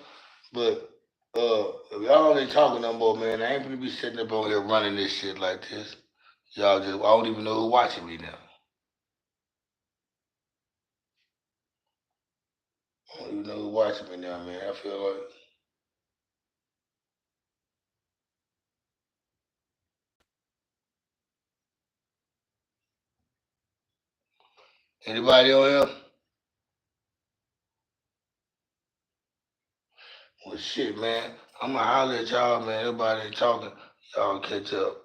but if y'all ain't talking no more, man, I ain't gonna be sitting up on here running this shit like this. I don't even know who's watching me now. I don't even know who's watching me now, man. I feel like. Anybody on here? Well, shit, man. I'm gonna holler at y'all, man. Everybody talking. Y'all catch up.